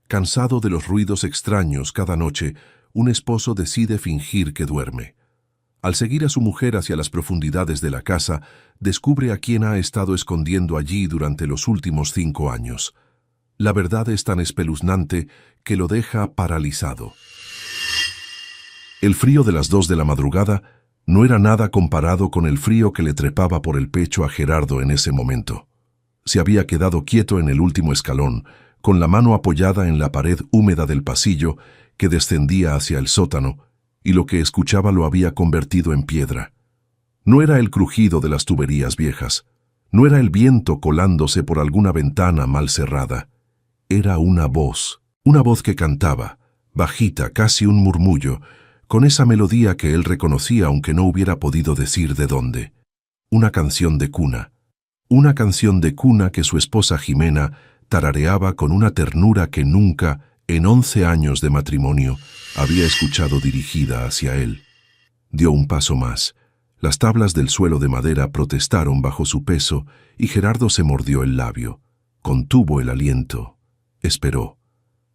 Cansado de los ruidos extraños cada noche, un esposo decide fingir que duerme. Al seguir a su mujer hacia las profundidades de la casa, descubre a quién ha estado escondiendo allí durante los últimos 5 años. La verdad es tan espeluznante que lo deja paralizado. El frío de las 2 de la madrugada no era nada comparado con el frío que le trepaba por el pecho a Gerardo en ese momento. Se había quedado quieto en el último escalón, con la mano apoyada en la pared húmeda del pasillo que descendía hacia el sótano, y lo que escuchaba lo había convertido en piedra. No era el crujido de las tuberías viejas, no era el viento colándose por alguna ventana mal cerrada. Era una voz que cantaba, bajita, casi un murmullo, con esa melodía que él reconocía aunque no hubiera podido decir de dónde. Una canción de cuna que su esposa Jimena tarareaba con una ternura que nunca, en 11 años de matrimonio, había escuchado dirigida hacia él. Dio un paso más. Las tablas del suelo de madera protestaron bajo su peso y Gerardo se mordió el labio. Contuvo el aliento. Esperó.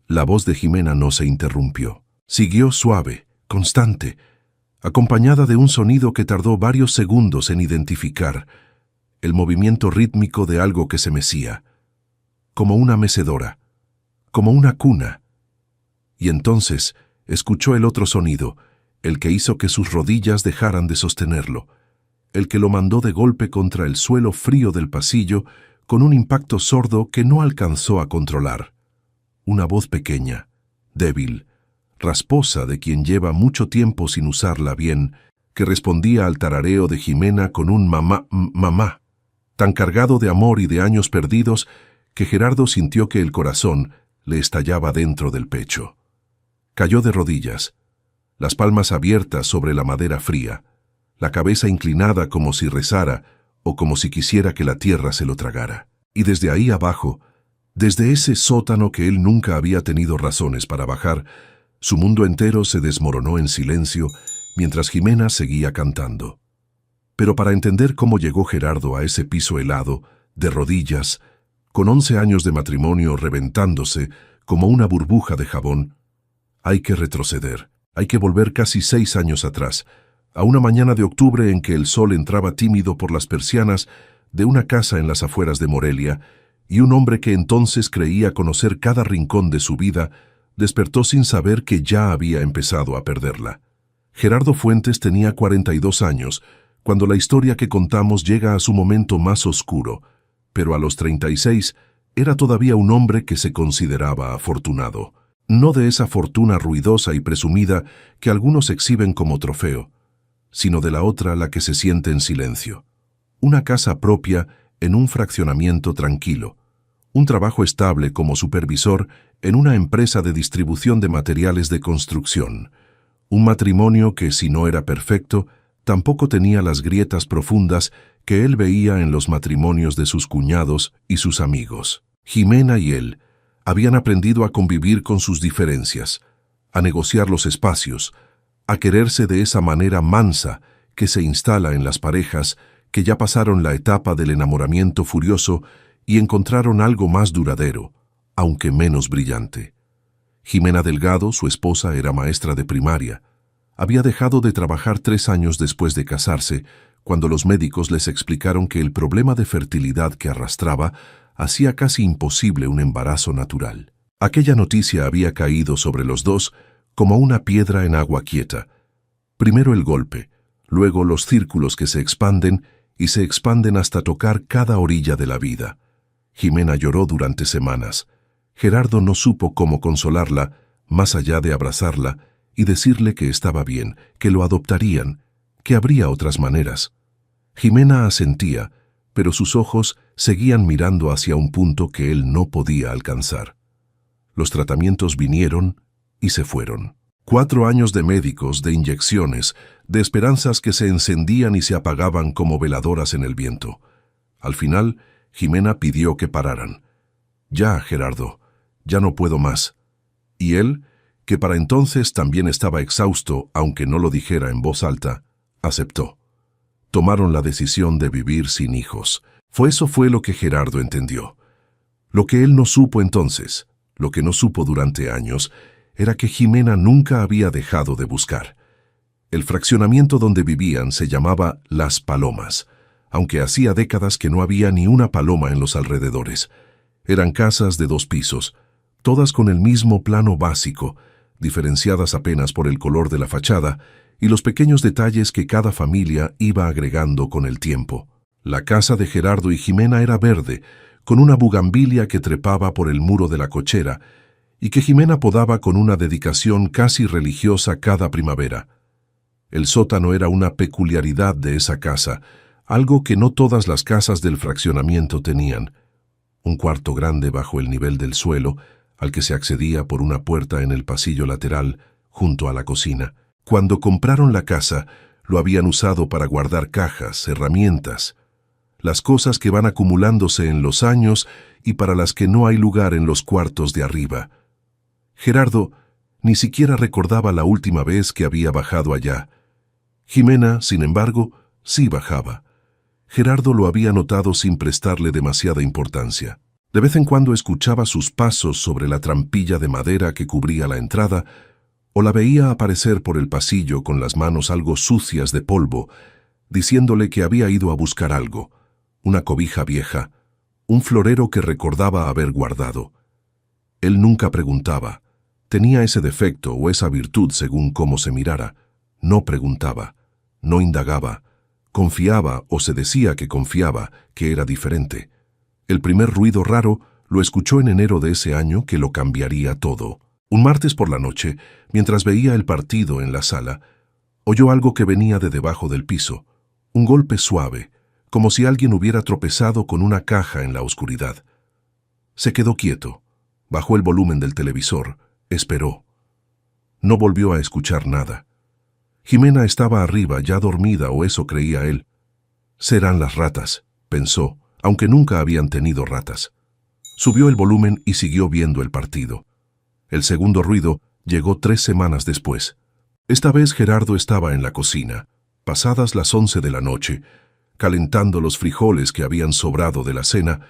La voz de Jimena no se interrumpió. Siguió suave, constante, acompañada de un sonido que tardó varios segundos en identificar, el movimiento rítmico de algo que se mecía, como una mecedora, como una cuna. Y entonces escuchó el otro sonido, el que hizo que sus rodillas dejaran de sostenerlo, el que lo mandó de golpe contra el suelo frío del pasillo con un impacto sordo que no alcanzó a controlar. Una voz pequeña, débil, rasposa de quien lleva mucho tiempo sin usarla bien, que respondía al tarareo de Jimena con un mamá, mamá, tan cargado de amor y de años perdidos que Gerardo sintió que el corazón le estallaba dentro del pecho. Cayó de rodillas, las palmas abiertas sobre la madera fría, la cabeza inclinada como si rezara o como si quisiera que la tierra se lo tragara. Y desde ahí abajo, desde ese sótano que él nunca había tenido razones para bajar, su mundo entero se desmoronó en silencio mientras Jimena seguía cantando. Pero para entender cómo llegó Gerardo a ese piso helado, de rodillas, con 11 años de matrimonio reventándose como una burbuja de jabón, hay que retroceder, hay que volver casi 6 años atrás, a una mañana de octubre en que el sol entraba tímido por las persianas de una casa en las afueras de Morelia, y un hombre que entonces creía conocer cada rincón de su vida, despertó sin saber que ya había empezado a perderla. Gerardo Fuentes tenía 42 años, cuando la historia que contamos llega a su momento más oscuro, pero a los 36 era todavía un hombre que se consideraba afortunado. No de esa fortuna ruidosa y presumida que algunos exhiben como trofeo, sino de la otra, la que se siente en silencio. Una casa propia en un fraccionamiento tranquilo, un trabajo estable como supervisor en una empresa de distribución de materiales de construcción, un matrimonio que, si no era perfecto, tampoco tenía las grietas profundas que él veía en los matrimonios de sus cuñados y sus amigos. Jimena y él habían aprendido a convivir con sus diferencias, a negociar los espacios, a quererse de esa manera mansa que se instala en las parejas que ya pasaron la etapa del enamoramiento furioso y encontraron algo más duradero, aunque menos brillante. Jimena Delgado, su esposa, era maestra de primaria. Había dejado de trabajar 3 años después de casarse, cuando los médicos les explicaron que el problema de fertilidad que arrastraba hacía casi imposible un embarazo natural. Aquella noticia había caído sobre los dos como una piedra en agua quieta. Primero el golpe, luego los círculos que se expanden y se expanden hasta tocar cada orilla de la vida. Jimena lloró durante semanas. Gerardo no supo cómo consolarla, más allá de abrazarla y decirle que estaba bien, que lo adoptarían, que habría otras maneras. Jimena asentía, pero sus ojos seguían mirando hacia un punto que él no podía alcanzar. Los tratamientos vinieron y se fueron. 4 años de médicos, de inyecciones, de esperanzas que se encendían y se apagaban como veladoras en el viento. Al final, Jimena pidió que pararan. «Ya, Gerardo, ya no puedo más». Y él, que para entonces también estaba exhausto, aunque no lo dijera en voz alta, aceptó. Tomaron la decisión de vivir sin hijos. Eso fue lo que Gerardo entendió. Lo que él no supo entonces, Lo que no supo durante años era que Jimena nunca había dejado de buscar. El fraccionamiento donde vivían se llamaba Las Palomas, aunque hacía décadas que no había ni una paloma en los alrededores. Eran casas de 2 pisos, todas con el mismo plano básico, diferenciadas apenas por el color de la fachada y los pequeños detalles que cada familia iba agregando con el tiempo. La casa de Gerardo y Jimena era verde, con una bugambilia que trepaba por el muro de la cochera y que Jimena podaba con una dedicación casi religiosa cada primavera. El sótano era una peculiaridad de esa casa, algo que no todas las casas del fraccionamiento tenían. Un cuarto grande bajo el nivel del suelo, al que se accedía por una puerta en el pasillo lateral, junto a la cocina. Cuando compraron la casa, lo habían usado para guardar cajas, herramientas, las cosas que van acumulándose en los años y para las que no hay lugar en los cuartos de arriba. Gerardo ni siquiera recordaba la última vez que había bajado allá. Jimena, sin embargo, sí bajaba. Gerardo lo había notado sin prestarle demasiada importancia. De vez en cuando escuchaba sus pasos sobre la trampilla de madera que cubría la entrada, o la veía aparecer por el pasillo con las manos algo sucias de polvo, diciéndole que había ido a buscar algo, una cobija vieja, un florero que recordaba haber guardado. Él nunca preguntaba. Tenía ese defecto o esa virtud según cómo se mirara. No preguntaba, no indagaba, confiaba o se decía que confiaba, que era diferente. El primer ruido raro lo escuchó en enero de ese año que lo cambiaría todo. Un martes por la noche, mientras veía el partido en la sala, oyó algo que venía de debajo del piso, un golpe suave, como si alguien hubiera tropezado con una caja en la oscuridad. Se quedó quieto, bajó el volumen del televisor, esperó. No volvió a escuchar nada. Jimena estaba arriba, ya dormida, o eso creía él. Serán las ratas, pensó, aunque nunca habían tenido ratas. Subió el volumen y siguió viendo el partido. El segundo ruido llegó 3 semanas después. Esta vez Gerardo estaba en la cocina, pasadas las 11 de la noche, calentando los frijoles que habían sobrado de la cena,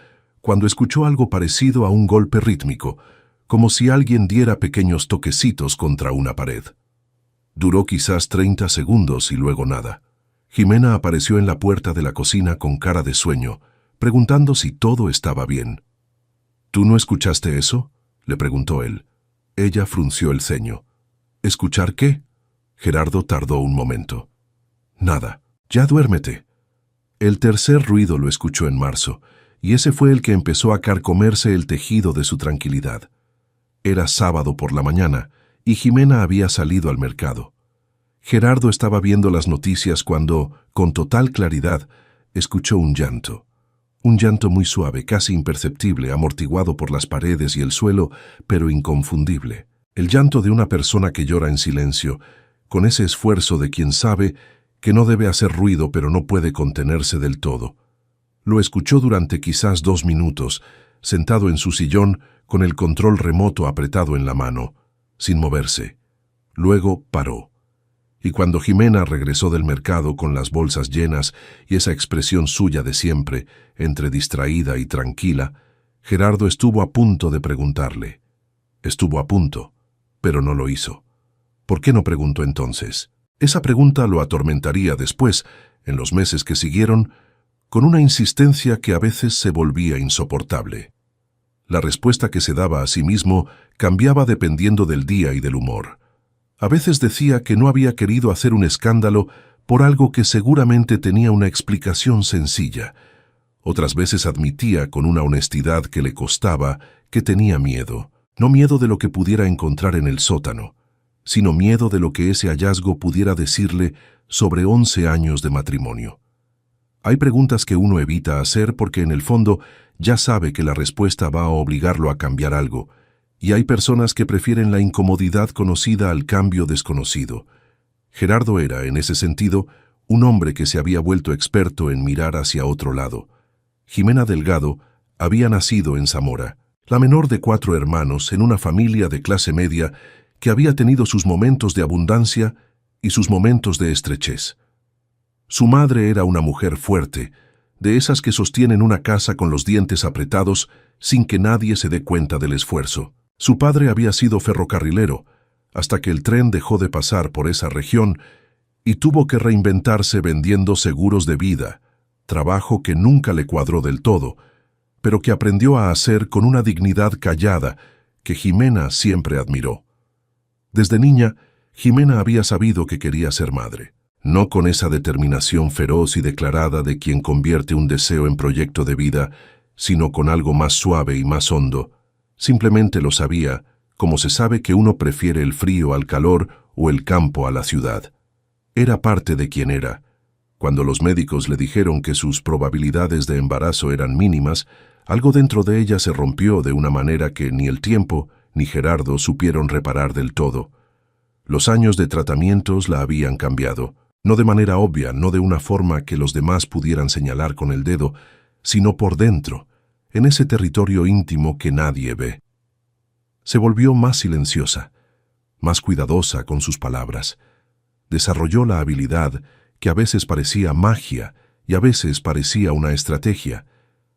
cuando escuchó algo parecido a un golpe rítmico, como si alguien diera pequeños toquecitos contra una pared. Duró quizás 30 segundos y luego nada. Jimena apareció en la puerta de la cocina con cara de sueño, preguntando si todo estaba bien. ¿Tú no escuchaste eso?, le preguntó él. Ella frunció el ceño. ¿Escuchar qué? Gerardo tardó un momento. Nada. Ya duérmete. El tercer ruido lo escuchó en marzo, y ese fue el que empezó a carcomerse el tejido de su tranquilidad. Era sábado por la mañana, y Jimena había salido al mercado. Gerardo estaba viendo las noticias cuando, con total claridad, escuchó un llanto. Un llanto muy suave, casi imperceptible, amortiguado por las paredes y el suelo, pero inconfundible. El llanto de una persona que llora en silencio, con ese esfuerzo de quien sabe que no debe hacer ruido pero no puede contenerse del todo. Lo escuchó durante quizás 2 minutos, sentado en su sillón con el control remoto apretado en la mano, sin moverse. Luego paró. Y cuando Jimena regresó del mercado con las bolsas llenas y esa expresión suya de siempre, entre distraída y tranquila, Gerardo estuvo a punto de preguntarle. Estuvo a punto, pero no lo hizo. ¿Por qué no preguntó entonces? Esa pregunta lo atormentaría después, en los meses que siguieron, con una insistencia que a veces se volvía insoportable. La respuesta que se daba a sí mismo cambiaba dependiendo del día y del humor. A veces decía que no había querido hacer un escándalo por algo que seguramente tenía una explicación sencilla. Otras veces admitía con una honestidad que le costaba que tenía miedo. No miedo de lo que pudiera encontrar en el sótano, sino miedo de lo que ese hallazgo pudiera decirle sobre 11 años de matrimonio. Hay preguntas que uno evita hacer porque en el fondo ya sabe que la respuesta va a obligarlo a cambiar algo, y hay personas que prefieren la incomodidad conocida al cambio desconocido. Gerardo era, en ese sentido, un hombre que se había vuelto experto en mirar hacia otro lado. Jimena Delgado había nacido en Zamora, la menor de 4 hermanos en una familia de clase media que había tenido sus momentos de abundancia y sus momentos de estrechez. Su madre era una mujer fuerte, de esas que sostienen una casa con los dientes apretados sin que nadie se dé cuenta del esfuerzo. Su padre había sido ferrocarrilero, hasta que el tren dejó de pasar por esa región y tuvo que reinventarse vendiendo seguros de vida, trabajo que nunca le cuadró del todo, pero que aprendió a hacer con una dignidad callada que Jimena siempre admiró. Desde niña, Jimena había sabido que quería ser madre, no con esa determinación feroz y declarada de quien convierte un deseo en proyecto de vida, sino con algo más suave y más hondo. Simplemente lo sabía, como se sabe que uno prefiere el frío al calor o el campo a la ciudad. Era parte de quien era. Cuando los médicos le dijeron que sus probabilidades de embarazo eran mínimas, algo dentro de ella se rompió de una manera que ni el tiempo ni Gerardo supieron reparar del todo. Los años de tratamientos la habían cambiado, no de manera obvia, no de una forma que los demás pudieran señalar con el dedo, sino por dentro, en ese territorio íntimo que nadie ve. Se volvió más silenciosa, más cuidadosa con sus palabras. Desarrolló la habilidad, que a veces parecía magia y a veces parecía una estrategia,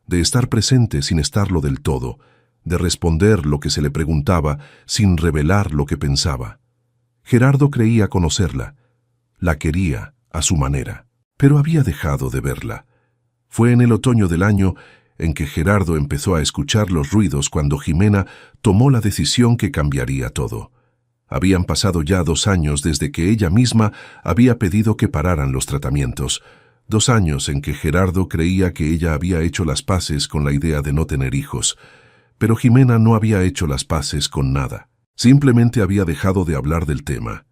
de estar presente sin estarlo del todo, de responder lo que se le preguntaba sin revelar lo que pensaba. Gerardo creía conocerla, la quería a su manera, pero había dejado de verla. Fue en el otoño del año en que Gerardo empezó a escuchar los ruidos cuando Jimena tomó la decisión que cambiaría todo. Habían pasado ya 2 años desde que ella misma había pedido que pararan los tratamientos, 2 años en que Gerardo creía que ella había hecho las paces con la idea de no tener hijos, pero Jimena no había hecho las paces con nada. Simplemente había dejado de hablar del tema.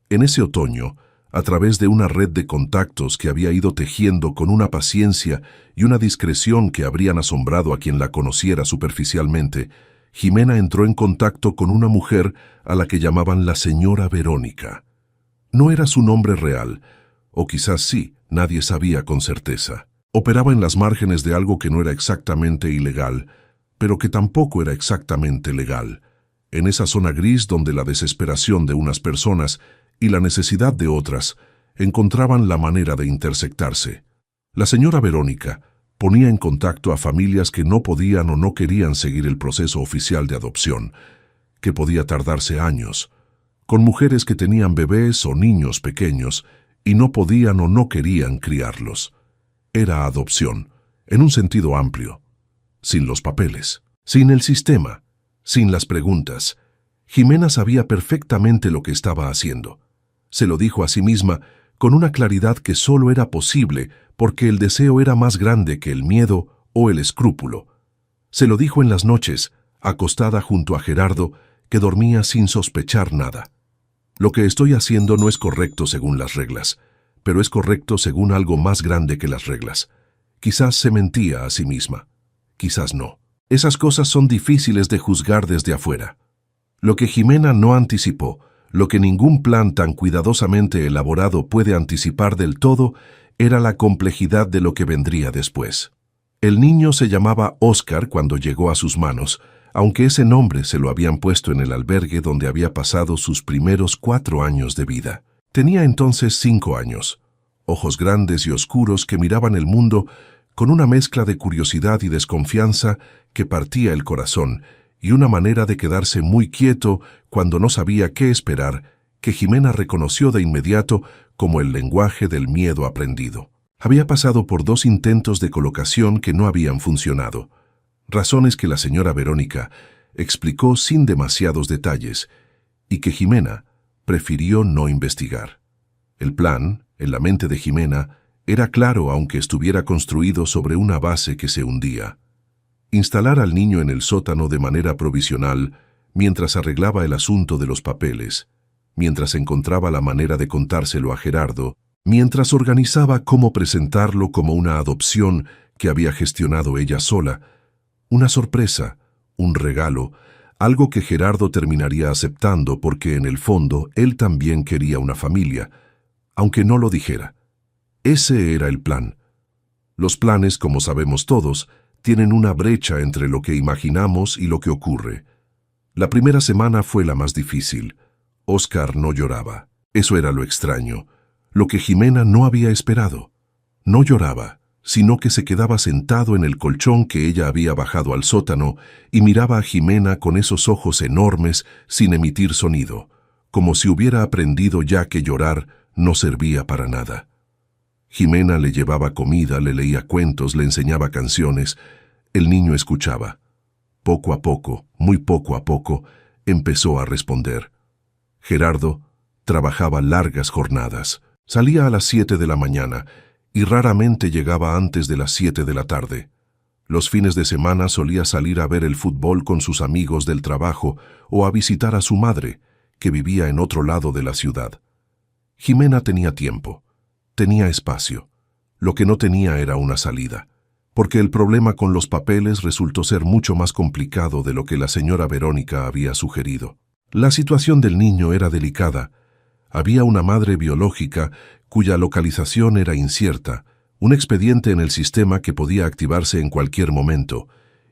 En ese otoño, a través de una red de contactos que había ido tejiendo con una paciencia y una discreción que habrían asombrado a quien la conociera superficialmente, Jimena entró en contacto con una mujer a la que llamaban la señora Verónica. No era su nombre real, o quizás sí, nadie sabía con certeza. Operaba en las márgenes de algo que no era exactamente ilegal, pero que tampoco era exactamente legal, en esa zona gris donde la desesperación de unas personas y la necesidad de otras encontraban la manera de intersectarse. La señora Verónica ponía en contacto a familias que no podían o no querían seguir el proceso oficial de adopción, que podía tardarse años, con mujeres que tenían bebés o niños pequeños y no podían o no querían criarlos. Era adopción, en un sentido amplio, sin los papeles, sin el sistema, sin las preguntas. Jimena sabía perfectamente lo que estaba haciendo. Se lo dijo a sí misma con una claridad que solo era posible porque el deseo era más grande que el miedo o el escrúpulo. Se lo dijo en las noches, acostada junto a Gerardo, que dormía sin sospechar nada. Lo que estoy haciendo no es correcto según las reglas, pero es correcto según algo más grande que las reglas. Quizás se mentía a sí misma, quizás no. Esas cosas son difíciles de juzgar desde afuera. Lo que Jimena no anticipó, lo que ningún plan tan cuidadosamente elaborado puede anticipar del todo, era la complejidad de lo que vendría después. El niño se llamaba Óscar cuando llegó a sus manos, aunque ese nombre se lo habían puesto en el albergue donde había pasado sus primeros 4 años de vida. Tenía entonces 5 años, ojos grandes y oscuros que miraban el mundo con una mezcla de curiosidad y desconfianza que partía el corazón, y una manera de quedarse muy quieto cuando no sabía qué esperar, que Jimena reconoció de inmediato como el lenguaje del miedo aprendido. Había pasado por 2 intentos de colocación que no habían funcionado, razones que la señora Verónica explicó sin demasiados detalles y que Jimena prefirió no investigar. El plan, en la mente de Jimena, era claro aunque estuviera construido sobre una base que se hundía. Instalar al niño en el sótano de manera provisional mientras arreglaba el asunto de los papeles, mientras encontraba la manera de contárselo a Gerardo, mientras organizaba cómo presentarlo como una adopción que había gestionado ella sola, una sorpresa, un regalo, algo que Gerardo terminaría aceptando porque en el fondo él también quería una familia, aunque no lo dijera. Ese era el plan. Los planes, como sabemos todos, tienen una brecha entre lo que imaginamos y lo que ocurre. La primera semana fue la más difícil. Óscar no lloraba. Eso era lo extraño, lo que Jimena no había esperado. No lloraba, sino que se quedaba sentado en el colchón que ella había bajado al sótano y miraba a Jimena con esos ojos enormes sin emitir sonido, como si hubiera aprendido ya que llorar no servía para nada. Jimena le llevaba comida, le leía cuentos, le enseñaba canciones. El niño escuchaba. Poco a poco, muy poco a poco, empezó a responder. Gerardo trabajaba largas jornadas. Salía a las 7 de la mañana y raramente llegaba antes de las 7 de la tarde. Los fines de semana solía salir a ver el fútbol con sus amigos del trabajo o a visitar a su madre, que vivía en otro lado de la ciudad. Jimena tenía tiempo, tenía espacio. Lo que no tenía era una salida, porque el problema con los papeles resultó ser mucho más complicado de lo que la señora Verónica había sugerido. La situación del niño era delicada. Había una madre biológica cuya localización era incierta, un expediente en el sistema que podía activarse en cualquier momento,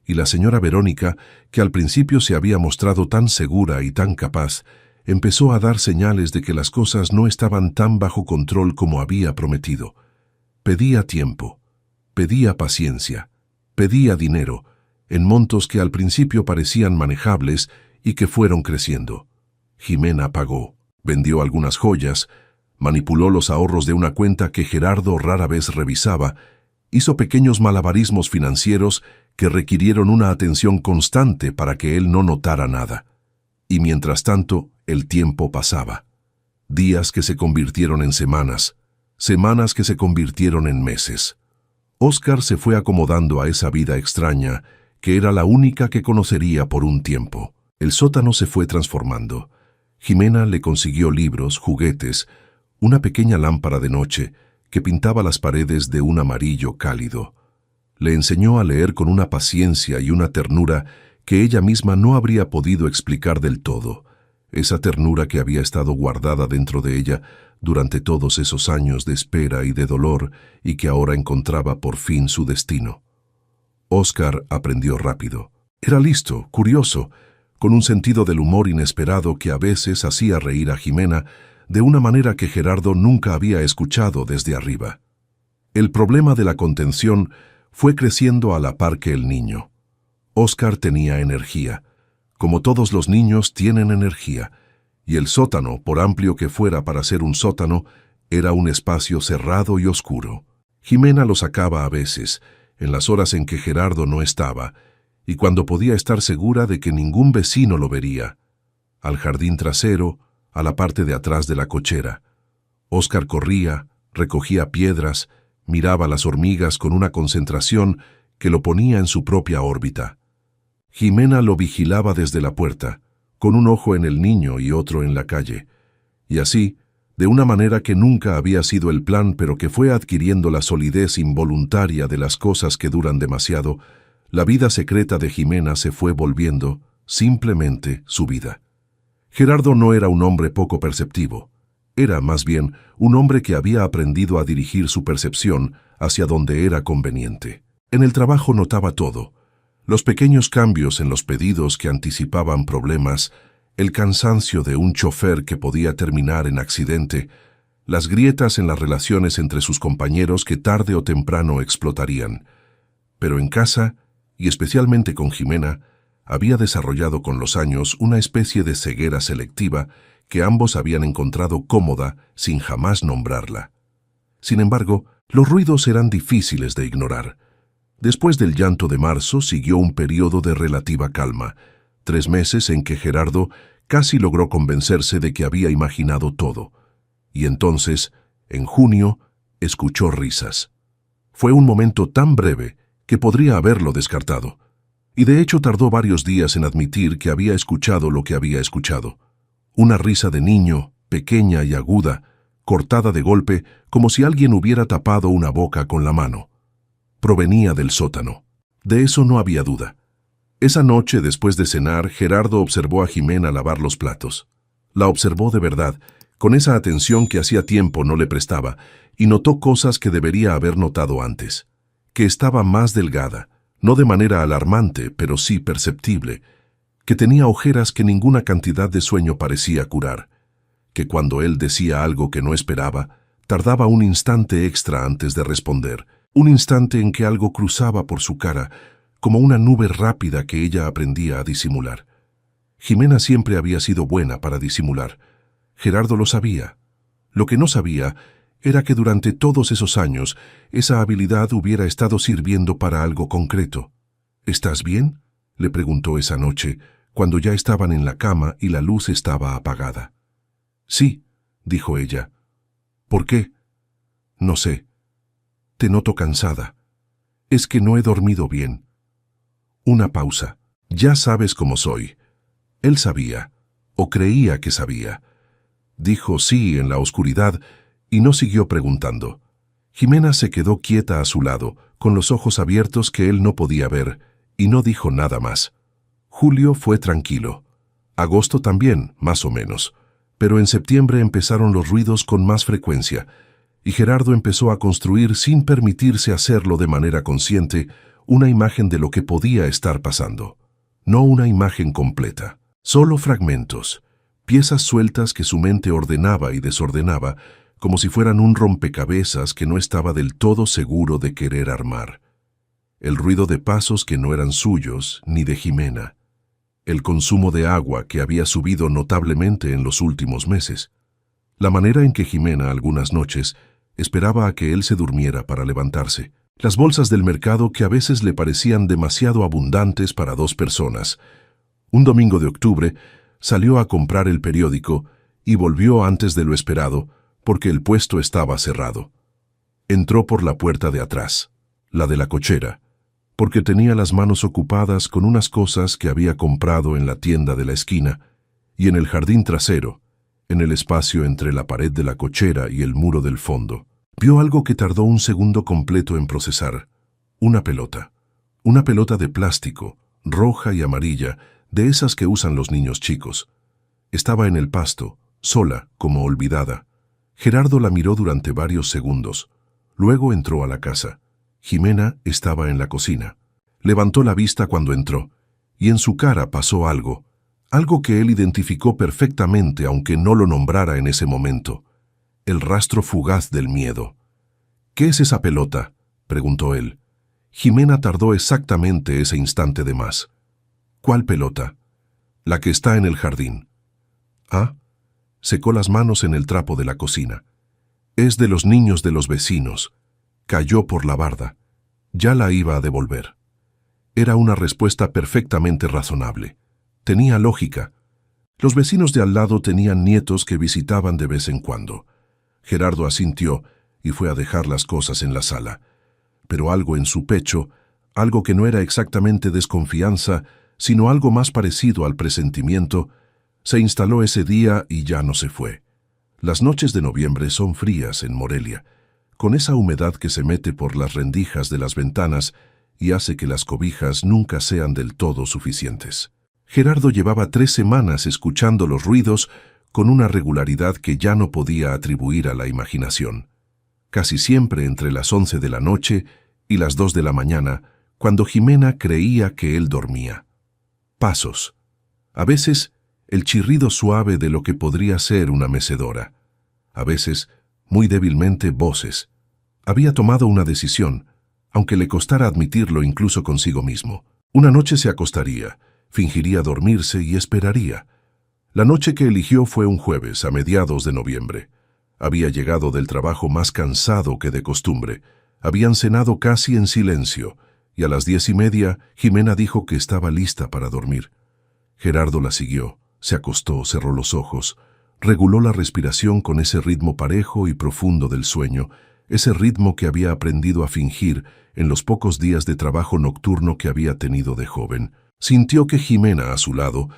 y la señora Verónica, que al principio se había mostrado tan segura y tan capaz, empezó a dar señales de que las cosas no estaban tan bajo control como había prometido. Pedía tiempo, pedía paciencia, pedía dinero, en montos que al principio parecían manejables y que fueron creciendo. Jimena pagó, vendió algunas joyas, manipuló los ahorros de una cuenta que Gerardo rara vez revisaba, hizo pequeños malabarismos financieros que requirieron una atención constante para que él no notara nada. Y mientras tanto, el tiempo pasaba. Días que se convirtieron en semanas, semanas que se convirtieron en meses. Óscar se fue acomodando a esa vida extraña, que era la única que conocería por un tiempo. El sótano se fue transformando. Jimena le consiguió libros, juguetes, una pequeña lámpara de noche que pintaba las paredes de un amarillo cálido. Le enseñó a leer con una paciencia y una ternura que ella misma no habría podido explicar del todo, esa ternura que había estado guardada dentro de ella durante todos esos años de espera y de dolor y que ahora encontraba por fin su destino. Óscar aprendió rápido. Era listo, curioso, con un sentido del humor inesperado que a veces hacía reír a Jimena de una manera que Gerardo nunca había escuchado desde arriba. El problema de la contención fue creciendo a la par que el niño. Óscar tenía energía, como todos los niños tienen energía, y el sótano, por amplio que fuera para ser un sótano, era un espacio cerrado y oscuro. Jimena lo sacaba a veces, en las horas en que Gerardo no estaba, y cuando podía estar segura de que ningún vecino lo vería, al jardín trasero, a la parte de atrás de la cochera. Óscar corría, recogía piedras, miraba las hormigas con una concentración que lo ponía en su propia órbita. Jimena lo vigilaba desde la puerta, con un ojo en el niño y otro en la calle, y así, de una manera que nunca había sido el plan, pero que fue adquiriendo la solidez involuntaria de las cosas que duran demasiado, la vida secreta de Jimena se fue volviendo, simplemente, su vida. Gerardo no era un hombre poco perceptivo. Era, más bien, un hombre que había aprendido a dirigir su percepción hacia donde era conveniente. En el trabajo notaba todo. Los pequeños cambios en los pedidos que anticipaban problemas, el cansancio de un chofer que podía terminar en accidente, las grietas en las relaciones entre sus compañeros que tarde o temprano explotarían. Pero en casa, y especialmente con Jimena, había desarrollado con los años una especie de ceguera selectiva que ambos habían encontrado cómoda sin jamás nombrarla. Sin embargo, los ruidos eran difíciles de ignorar. Después del llanto de marzo siguió un periodo de relativa calma, 3 meses en que Gerardo casi logró convencerse de que había imaginado todo. Y entonces, en junio, escuchó risas. Fue un momento tan breve que podría haberlo descartado. Y de hecho tardó varios días en admitir que había escuchado lo que había escuchado. Una risa de niño, pequeña y aguda, cortada de golpe, como si alguien hubiera tapado una boca con la mano. Provenía del sótano. De eso no había duda. Esa noche, después de cenar, Gerardo observó a Jimena lavar los platos. La observó de verdad, con esa atención que hacía tiempo no le prestaba, y notó cosas que debería haber notado antes. Que estaba más delgada, no de manera alarmante, pero sí perceptible, que tenía ojeras que ninguna cantidad de sueño parecía curar, que cuando él decía algo que no esperaba, tardaba un instante extra antes de responder, Un instante en que algo cruzaba por su cara, como una nube rápida que ella aprendía a disimular. Jimena siempre había sido buena para disimular. Gerardo lo sabía. Lo que no sabía era que durante todos esos años esa habilidad hubiera estado sirviendo para algo concreto. ¿Estás bien?, le preguntó esa noche, cuando ya estaban en la cama y la luz estaba apagada. Sí, dijo ella. ¿Por qué? No sé. Te noto cansada. Es que no he dormido bien. Una pausa. Ya sabes cómo soy. Él sabía, o creía que sabía. Dijo sí en la oscuridad y no siguió preguntando. Jimena se quedó quieta a su lado, con los ojos abiertos que él no podía ver, y no dijo nada más. Julio fue tranquilo. Agosto también, más o menos. Pero en septiembre empezaron los ruidos con más frecuencia, y Gerardo empezó a construir, sin permitirse hacerlo de manera consciente, una imagen de lo que podía estar pasando. No una imagen completa, solo fragmentos, piezas sueltas que su mente ordenaba y desordenaba, como si fueran un rompecabezas que no estaba del todo seguro de querer armar. El ruido de pasos que no eran suyos, ni de Jimena. El consumo de agua que había subido notablemente en los últimos meses. La manera en que Jimena algunas noches esperaba a que él se durmiera para levantarse. Las bolsas del mercado que a veces le parecían demasiado abundantes para dos personas. Un domingo de octubre salió a comprar el periódico y volvió antes de lo esperado porque el puesto estaba cerrado. Entró por la puerta de atrás, la de la cochera, porque tenía las manos ocupadas con unas cosas que había comprado en la tienda de la esquina, y en el jardín trasero, en el espacio entre la pared de la cochera y el muro del fondo, vio algo que tardó un segundo completo en procesar. Una pelota de plástico, roja y amarilla, de esas que usan los niños chicos. Estaba en el pasto, sola, como olvidada. Gerardo la miró durante varios segundos. Luego entró a la casa. Jimena estaba en la cocina. Levantó la vista cuando entró, y en su cara pasó algo que él identificó perfectamente aunque no lo nombrara en ese momento. El rastro fugaz del miedo. ¿Qué es esa pelota?, preguntó él. Jimena tardó exactamente ese instante de más. ¿Cuál pelota? La que está en el jardín. Ah, secó las manos en el trapo de la cocina. Es de los niños de los vecinos. Cayó por la barda. Ya la iba a devolver. Era una respuesta perfectamente razonable. Tenía lógica. Los vecinos de al lado tenían nietos que visitaban de vez en cuando. Gerardo asintió y fue a dejar las cosas en la sala. Pero algo en su pecho, algo que no era exactamente desconfianza, sino algo más parecido al presentimiento, se instaló ese día y ya no se fue. Las noches de noviembre son frías en Morelia, con esa humedad que se mete por las rendijas de las ventanas y hace que las cobijas nunca sean del todo suficientes. Gerardo llevaba 3 semanas escuchando los ruidos con una regularidad que ya no podía atribuir a la imaginación. Casi siempre entre las 11 de la noche y las 2 de la mañana, cuando Jimena creía que él dormía. Pasos. A veces, el chirrido suave de lo que podría ser una mecedora. A veces, muy débilmente, voces. Había tomado una decisión, aunque le costara admitirlo incluso consigo mismo. Una noche se acostaría, fingiría dormirse y esperaría. La noche que eligió fue un jueves, a mediados de noviembre. Había llegado del trabajo más cansado que de costumbre. Habían cenado casi en silencio, y a las 10:30 Jimena dijo que estaba lista para dormir. Gerardo la siguió, se acostó, cerró los ojos, reguló la respiración con ese ritmo parejo y profundo del sueño, ese ritmo que había aprendido a fingir en los pocos días de trabajo nocturno que había tenido de joven. Sintió que Jimena, a su lado,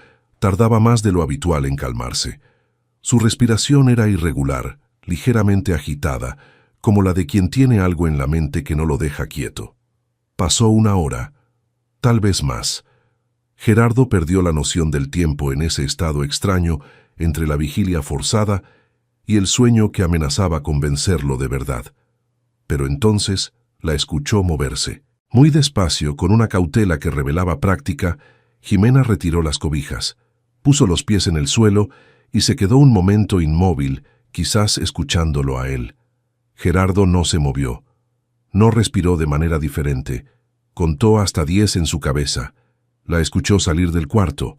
tardaba más de lo habitual en calmarse. Su respiración era irregular, ligeramente agitada, como la de quien tiene algo en la mente que no lo deja quieto. Pasó 1 hora, tal vez más. Gerardo perdió la noción del tiempo en ese estado extraño entre la vigilia forzada y el sueño que amenazaba con vencerlo de verdad. Pero entonces la escuchó moverse. Muy despacio, con una cautela que revelaba práctica, Jimena retiró las cobijas, puso los pies en el suelo y se quedó un momento inmóvil, quizás escuchándolo a él. Gerardo no se movió. No respiró de manera diferente. Contó hasta 10 en su cabeza. La escuchó salir del cuarto.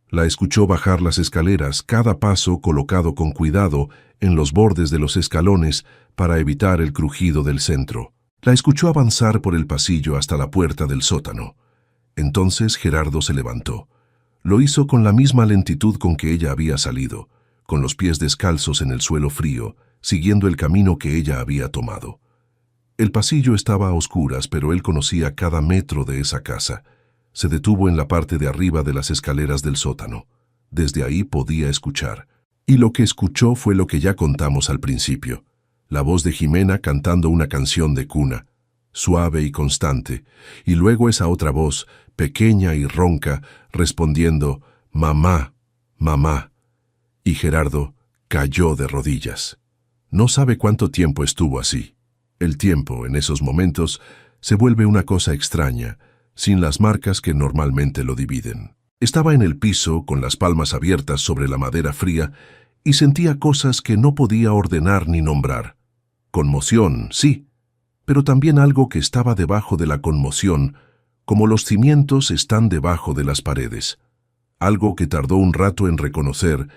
La escuchó bajar las escaleras, cada paso colocado con cuidado en los bordes de los escalones para evitar el crujido del centro. La escuchó avanzar por el pasillo hasta la puerta del sótano. Entonces Gerardo se levantó. Lo hizo con la misma lentitud con que ella había salido, con los pies descalzos en el suelo frío, siguiendo el camino que ella había tomado. El pasillo estaba a oscuras, pero él conocía cada metro de esa casa. Se detuvo en la parte de arriba de las escaleras del sótano. Desde ahí podía escuchar. Y lo que escuchó fue lo que ya contamos al principio. La voz de Jimena cantando una canción de cuna, suave y constante, y luego esa otra voz, pequeña y ronca, respondiendo, «Mamá, mamá». Y Gerardo cayó de rodillas. No sabe cuánto tiempo estuvo así. El tiempo, en esos momentos, se vuelve una cosa extraña, sin las marcas que normalmente lo dividen. Estaba en el piso, con las palmas abiertas sobre la madera fría, y sentía cosas que no podía ordenar ni nombrar. Conmoción, sí, pero también algo que estaba debajo de la conmoción, como los cimientos están debajo de las paredes. Algo que tardó un rato en reconocer,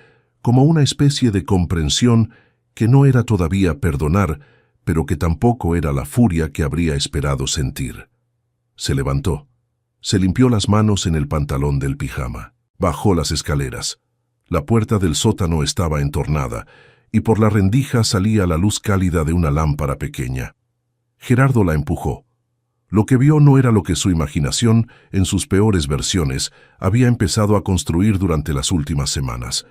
como una especie de comprensión que no era todavía perdonar, pero que tampoco era la furia que habría esperado sentir. Se levantó. Se limpió las manos en el pantalón del pijama. Bajó las escaleras. La puerta del sótano estaba entornada, y por la rendija salía la luz cálida de una lámpara pequeña. Gerardo la empujó. Lo que vio no era lo que su imaginación, en sus peores versiones, había empezado a construir durante las últimas semanas.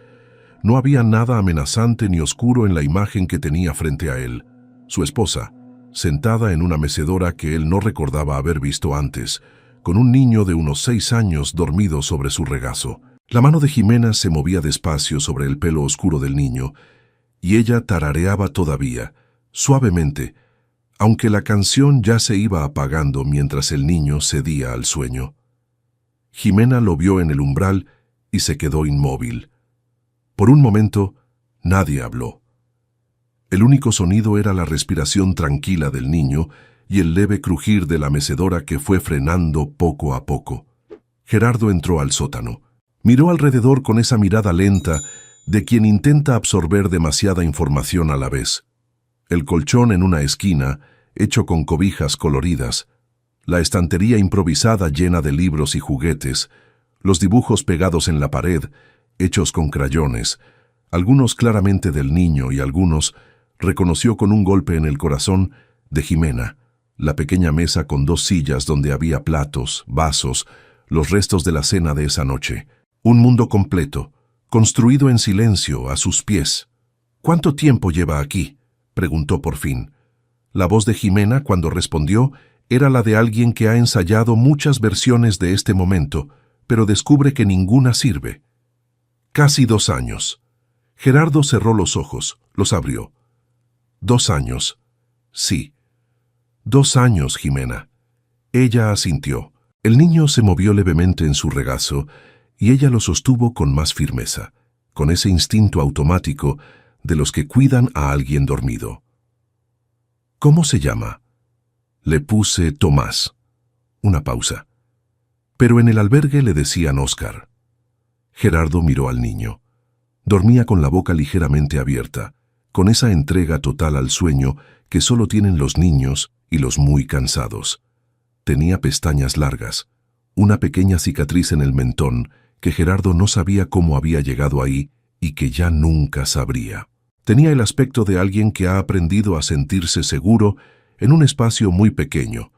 No había nada amenazante ni oscuro en la imagen que tenía frente a él. Su esposa, sentada en una mecedora que él no recordaba haber visto antes, con un niño de unos 6 años dormido sobre su regazo. La mano de Jimena se movía despacio sobre el pelo oscuro del niño, y ella tarareaba todavía, suavemente, aunque la canción ya se iba apagando mientras el niño cedía al sueño. Jimena lo vio en el umbral y se quedó inmóvil. Por un momento, nadie habló. El único sonido era la respiración tranquila del niño y el leve crujir de la mecedora que fue frenando poco a poco. Gerardo entró al sótano. Miró alrededor con esa mirada lenta de quien intenta absorber demasiada información a la vez. El colchón en una esquina, hecho con cobijas coloridas, la estantería improvisada llena de libros y juguetes, los dibujos pegados en la pared, hechos con crayones, algunos claramente del niño y algunos, reconoció con un golpe en el corazón, de Jimena, la pequeña mesa con 2 sillas donde había platos, vasos, los restos de la cena de esa noche. Un mundo completo, construido en silencio a sus pies. «¿Cuánto tiempo lleva aquí?», preguntó por fin. La voz de Jimena, cuando respondió, era la de alguien que ha ensayado muchas versiones de este momento, pero descubre que ninguna sirve. «Casi 2 años». Gerardo cerró los ojos, los abrió. «2 años. Sí. 2 años, Jimena». Ella asintió. El niño se movió levemente en su regazo y ella lo sostuvo con más firmeza, con ese instinto automático de los que cuidan a alguien dormido. «¿Cómo se llama?». Le puse Tomás. Una pausa. Pero en el albergue le decían Óscar. Gerardo miró al niño. Dormía con la boca ligeramente abierta, con esa entrega total al sueño que solo tienen los niños y los muy cansados. Tenía pestañas largas, una pequeña cicatriz en el mentón que Gerardo no sabía cómo había llegado ahí y que ya nunca sabría. Tenía el aspecto de alguien que ha aprendido a sentirse seguro en un espacio muy pequeño,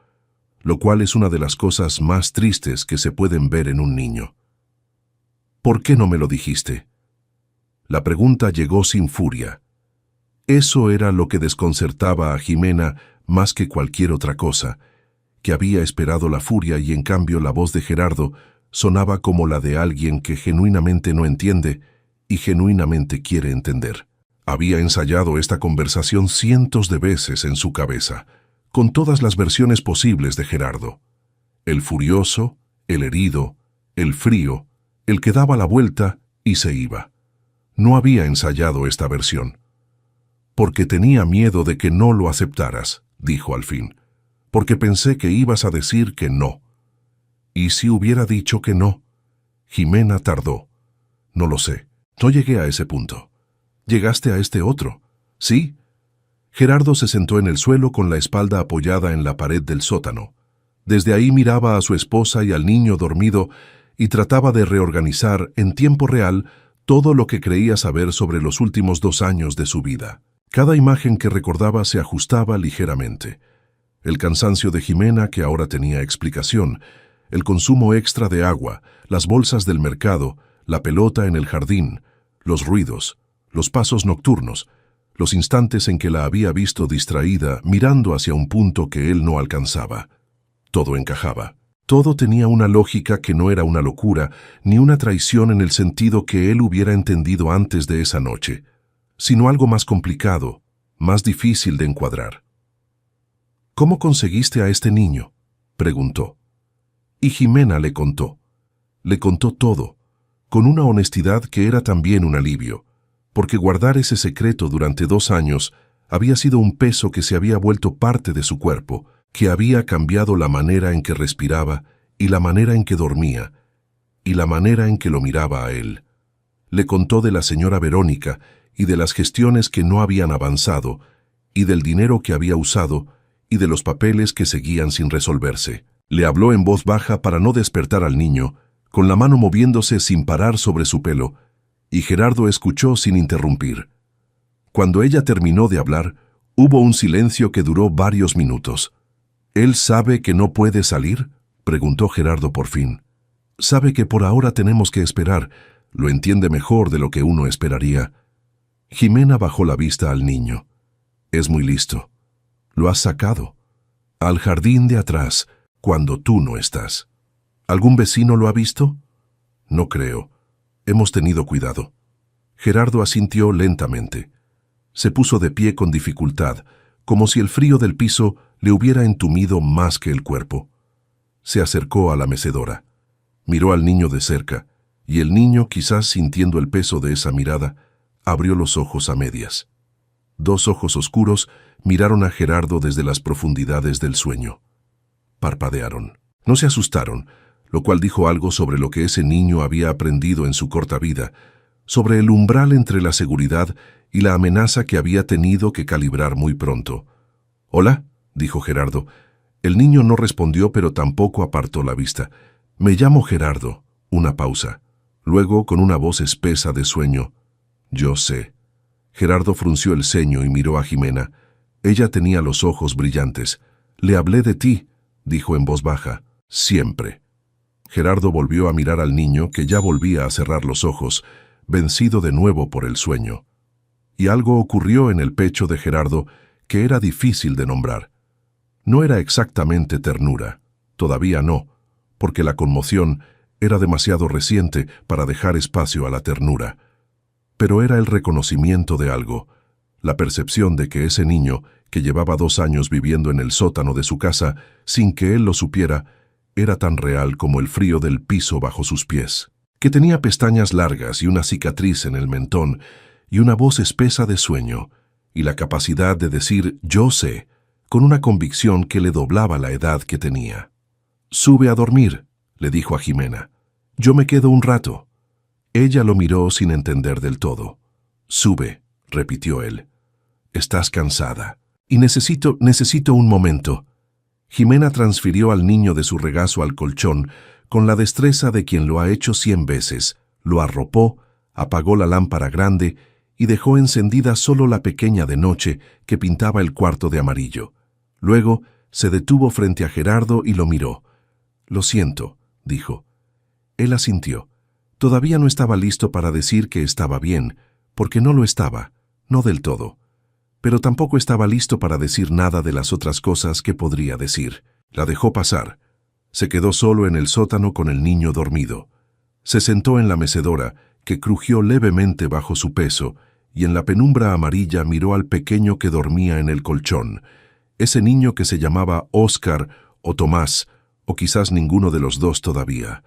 lo cual es una de las cosas más tristes que se pueden ver en un niño. «¿Por qué no me lo dijiste?». La pregunta llegó sin furia. Eso era lo que desconcertaba a Jimena más que cualquier otra cosa, que había esperado la furia y en cambio la voz de Gerardo sonaba como la de alguien que genuinamente no entiende y genuinamente quiere entender. Había ensayado esta conversación cientos de veces en su cabeza, con todas las versiones posibles de Gerardo. El furioso, el herido, el frío, el que daba la vuelta y se iba. No había ensayado esta versión. «Porque tenía miedo de que no lo aceptaras», dijo al fin. porque pensé que ibas a decir que no. ¿Y si hubiera dicho que no? Jimena tardó. No lo sé. No llegué a ese punto. ¿Llegaste a este otro? ¿Sí? Gerardo se sentó en el suelo con la espalda apoyada en la pared del sótano. Desde ahí miraba a su esposa y al niño dormido y trataba de reorganizar en tiempo real todo lo que creía saber sobre los últimos 2 años de su vida. Cada imagen que recordaba se ajustaba ligeramente. El cansancio de Jimena, que ahora tenía explicación, el consumo extra de agua, las bolsas del mercado, la pelota en el jardín, los ruidos, los pasos nocturnos, los instantes en que la había visto distraída mirando hacia un punto que él no alcanzaba. Todo encajaba. Todo tenía una lógica que no era una locura, ni una traición en el sentido que él hubiera entendido antes de esa noche, sino algo más complicado, más difícil de encuadrar. ¿Cómo conseguiste a este niño?, preguntó. Y Jimena le contó. Le contó todo, con una honestidad que era también un alivio, porque guardar ese secreto durante 2 años había sido un peso que se había vuelto parte de su cuerpo, que había cambiado la manera en que respiraba y la manera en que dormía, y la manera en que lo miraba a él. Le contó de la señora Verónica y de las gestiones que no habían avanzado, y del dinero que había usado, y de los papeles que seguían sin resolverse. Le habló en voz baja para no despertar al niño, con la mano moviéndose sin parar sobre su pelo, y Gerardo escuchó sin interrumpir. Cuando ella terminó de hablar, hubo un silencio que duró varios minutos. ¿Él sabe que no puede salir?, preguntó Gerardo por fin. Sabe que por ahora tenemos que esperar. Lo entiende mejor de lo que uno esperaría. Jimena bajó la vista al niño. Es muy listo. Lo has sacado. Al jardín de atrás, cuando tú no estás. ¿Algún vecino lo ha visto? No creo. Hemos tenido cuidado. Gerardo asintió lentamente. Se puso de pie con dificultad, como si el frío del piso le hubiera entumido más que el cuerpo. Se acercó a la mecedora. Miró al niño de cerca, y el niño, quizás sintiendo el peso de esa mirada, abrió los ojos a medias. 2 ojos oscuros miraron a Gerardo desde las profundidades del sueño. Parpadearon. No se asustaron, lo cual dijo algo sobre lo que ese niño había aprendido en su corta vida, sobre el umbral entre la seguridad y la amenaza que había tenido que calibrar muy pronto. «Hola», dijo Gerardo. El niño no respondió, pero tampoco apartó la vista. «Me llamo Gerardo». Una pausa. Luego, con una voz espesa de sueño, «Yo sé». Gerardo frunció el ceño y miró a Jimena. Ella tenía los ojos brillantes. «Le hablé de ti», dijo en voz baja. «Siempre». Gerardo volvió a mirar al niño, que ya volvía a cerrar los ojos, vencido de nuevo por el sueño. Y algo ocurrió en el pecho de Gerardo que era difícil de nombrar. No era exactamente ternura, todavía no, porque la conmoción era demasiado reciente para dejar espacio a la ternura. Pero era el reconocimiento de algo, la percepción de que ese niño, que llevaba 2 años viviendo en el sótano de su casa sin que él lo supiera, era tan real como el frío del piso bajo sus pies, que tenía pestañas largas y una cicatriz en el mentón y una voz espesa de sueño, y la capacidad de decir «yo sé», con una convicción que le doblaba la edad que tenía. «Sube a dormir», le dijo a Jimena. «Yo me quedo un rato». Ella lo miró sin entender del todo. «Sube», repitió él. «Estás cansada. Y necesito un momento». Jimena transfirió al niño de su regazo al colchón con la destreza de quien lo ha hecho 100 veces, lo arropó, apagó la lámpara grande y dejó encendida solo la pequeña de noche que pintaba el cuarto de amarillo. Luego se detuvo frente a Gerardo y lo miró. «Lo siento», dijo. Él asintió. Todavía no estaba listo para decir que estaba bien, porque no lo estaba, no del todo. Pero tampoco estaba listo para decir nada de las otras cosas que podría decir. La dejó pasar. Se quedó solo en el sótano con el niño dormido. Se sentó en la mecedora, que crujió levemente bajo su peso, y en la penumbra amarilla miró al pequeño que dormía en el colchón, ese niño que se llamaba Óscar o Tomás, o quizás ninguno de los dos todavía,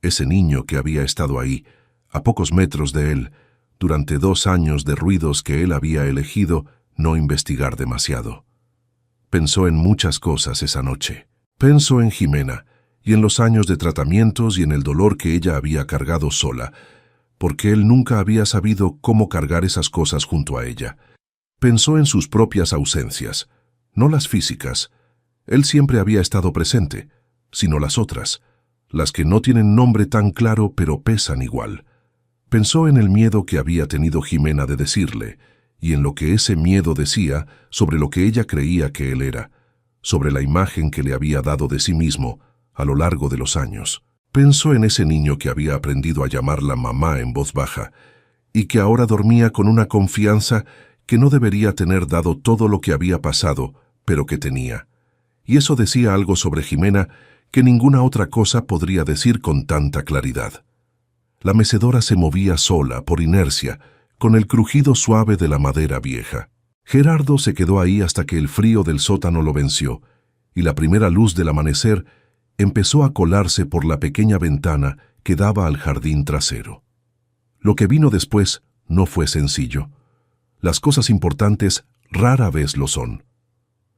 ese niño que había estado ahí, a pocos metros de él, durante 2 años de ruidos que él había elegido no investigar demasiado. Pensó en muchas cosas esa noche. Pensó en Jimena, y en los años de tratamientos y en el dolor que ella había cargado sola, porque él nunca había sabido cómo cargar esas cosas junto a ella. Pensó en sus propias ausencias, no las físicas. Él siempre había estado presente, sino las otras, las que no tienen nombre tan claro pero pesan igual. Pensó en el miedo que había tenido Jimena de decirle, y en lo que ese miedo decía sobre lo que ella creía que él era, sobre la imagen que le había dado de sí mismo a lo largo de los años. Pensó en ese niño que había aprendido a llamarla mamá en voz baja, y que ahora dormía con una confianza que no debería tener dado todo lo que había pasado, pero que tenía. Y eso decía algo sobre Jimena que ninguna otra cosa podría decir con tanta claridad. La mecedora se movía sola, por inercia, con el crujido suave de la madera vieja. Gerardo se quedó ahí hasta que el frío del sótano lo venció, y la primera luz del amanecer empezó a colarse por la pequeña ventana que daba al jardín trasero. Lo que vino después no fue sencillo. Las cosas importantes rara vez lo son.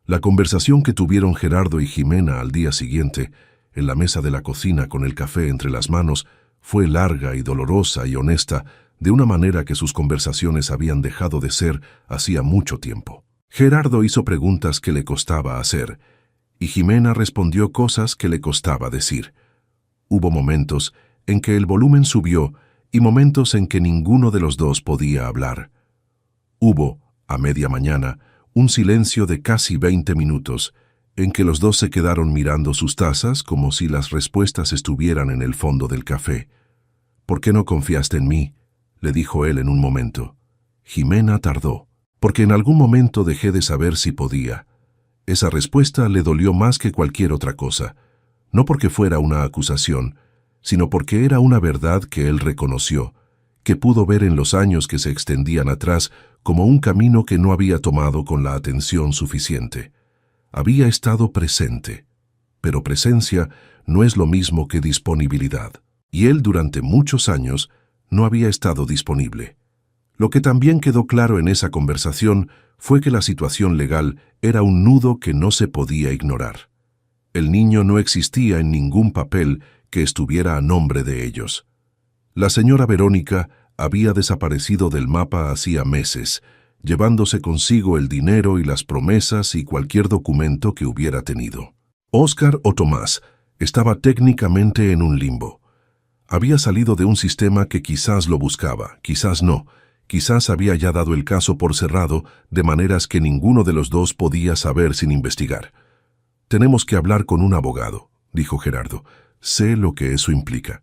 La conversación que tuvieron Gerardo y Jimena al día siguiente, en la mesa de la cocina con el café entre las manos, fue larga y dolorosa y honesta, de una manera que sus conversaciones habían dejado de ser hacía mucho tiempo. Gerardo hizo preguntas que le costaba hacer, y Jimena respondió cosas que le costaba decir. Hubo momentos en que el volumen subió y momentos en que ninguno de los dos podía hablar. Hubo, a media mañana, un silencio de casi 20 minutos, en que los dos se quedaron mirando sus tazas como si las respuestas estuvieran en el fondo del café. «¿Por qué no confiaste en mí?», le dijo él en un momento. Jimena tardó, porque en algún momento dejé de saber si podía. Esa respuesta le dolió más que cualquier otra cosa, no porque fuera una acusación, sino porque era una verdad que él reconoció, que pudo ver en los años que se extendían atrás como un camino que no había tomado con la atención suficiente. Había estado presente, pero presencia no es lo mismo que disponibilidad, y él durante muchos años no había estado disponible. Lo que también quedó claro en esa conversación fue que la situación legal era un nudo que no se podía ignorar. El niño no existía en ningún papel que estuviera a nombre de ellos. La señora Verónica había desaparecido del mapa hacía meses, llevándose consigo el dinero y las promesas y cualquier documento que hubiera tenido. Óscar o Tomás estaba técnicamente en un limbo. Había salido de un sistema que quizás lo buscaba, quizás no, quizás había ya dado el caso por cerrado, de maneras que ninguno de los dos podía saber sin investigar. «Tenemos que hablar con un abogado», dijo Gerardo. «Sé lo que eso implica».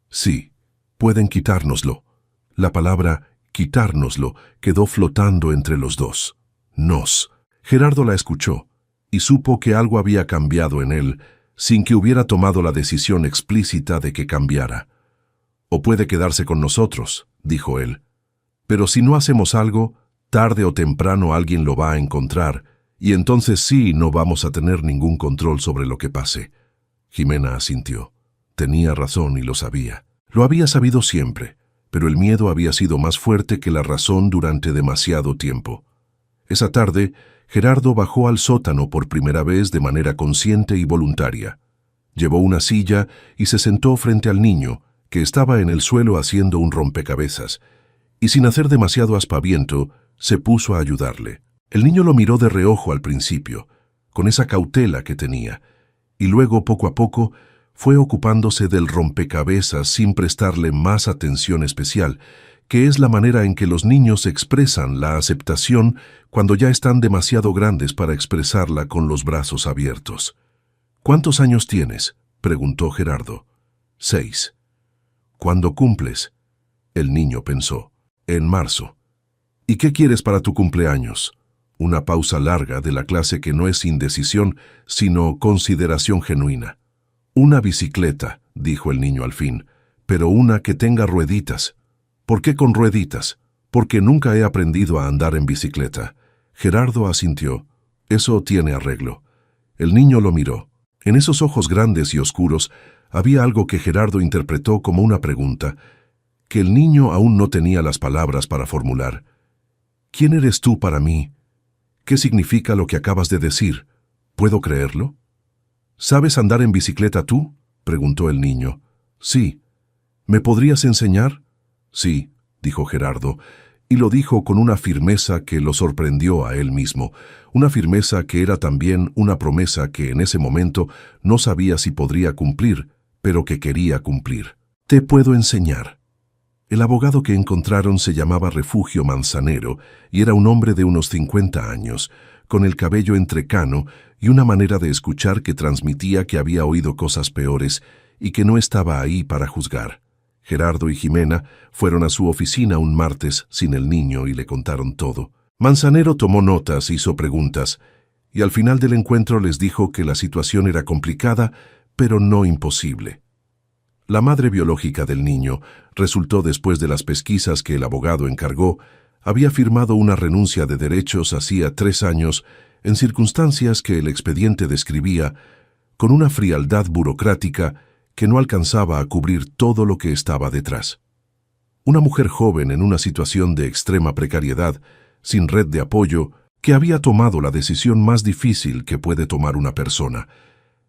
«Sí, pueden quitárnoslo». La palabra «quitárnoslo» quedó flotando entre los dos. «Nos». Gerardo la escuchó, y supo que algo había cambiado en él, sin que hubiera tomado la decisión explícita de que cambiara. «O puede quedarse con nosotros», dijo él. «Pero si no hacemos algo, tarde o temprano alguien lo va a encontrar, y entonces sí no vamos a tener ningún control sobre lo que pase». Jimena asintió. Tenía razón y lo sabía. Lo había sabido siempre, pero el miedo había sido más fuerte que la razón durante demasiado tiempo. Esa tarde, Gerardo bajó al sótano por primera vez de manera consciente y voluntaria. Llevó una silla y se sentó frente al niño, que estaba en el suelo haciendo un rompecabezas, y sin hacer demasiado aspaviento, se puso a ayudarle. El niño lo miró de reojo al principio, con esa cautela que tenía, y luego, poco a poco, fue ocupándose del rompecabezas sin prestarle más atención especial, que es la manera en que los niños expresan la aceptación cuando ya están demasiado grandes para expresarla con los brazos abiertos. «¿Cuántos años tienes?», preguntó Gerardo. «6». «¿Cuándo cumples?». El niño pensó. «En marzo». «¿Y qué quieres para tu cumpleaños?». Una pausa larga de la clase que no es indecisión, sino consideración genuina. «Una bicicleta», dijo el niño al fin, «pero una que tenga rueditas». «¿Por qué con rueditas?». «Porque nunca he aprendido a andar en bicicleta». Gerardo asintió. «Eso tiene arreglo». El niño lo miró. En esos ojos grandes y oscuros había algo que Gerardo interpretó como una pregunta, que el niño aún no tenía las palabras para formular. «¿Quién eres tú para mí? ¿Qué significa lo que acabas de decir?». ¿Puedo creerlo? ¿Sabes andar en bicicleta tú? Preguntó el niño. Sí. ¿Me podrías enseñar? Sí, dijo Gerardo, y lo dijo con una firmeza que lo sorprendió a él mismo, una firmeza que era también una promesa que en ese momento no sabía si podría cumplir, pero que quería cumplir. Te puedo enseñar. El abogado que encontraron se llamaba Refugio Manzanero y era un hombre de unos 50 años, con el cabello entrecano y una manera de escuchar que transmitía que había oído cosas peores y que no estaba ahí para juzgar. Gerardo y Jimena fueron a su oficina un martes sin el niño y le contaron todo. Manzanero tomó notas, hizo preguntas, y al final del encuentro les dijo que la situación era complicada, pero no imposible. La madre biológica del niño, resultó después de las pesquisas que el abogado encargó, había firmado una renuncia de derechos hacía 3 años en circunstancias que el expediente describía con una frialdad burocrática que no alcanzaba a cubrir todo lo que estaba detrás. Una mujer joven en una situación de extrema precariedad, sin red de apoyo, que había tomado la decisión más difícil que puede tomar una persona.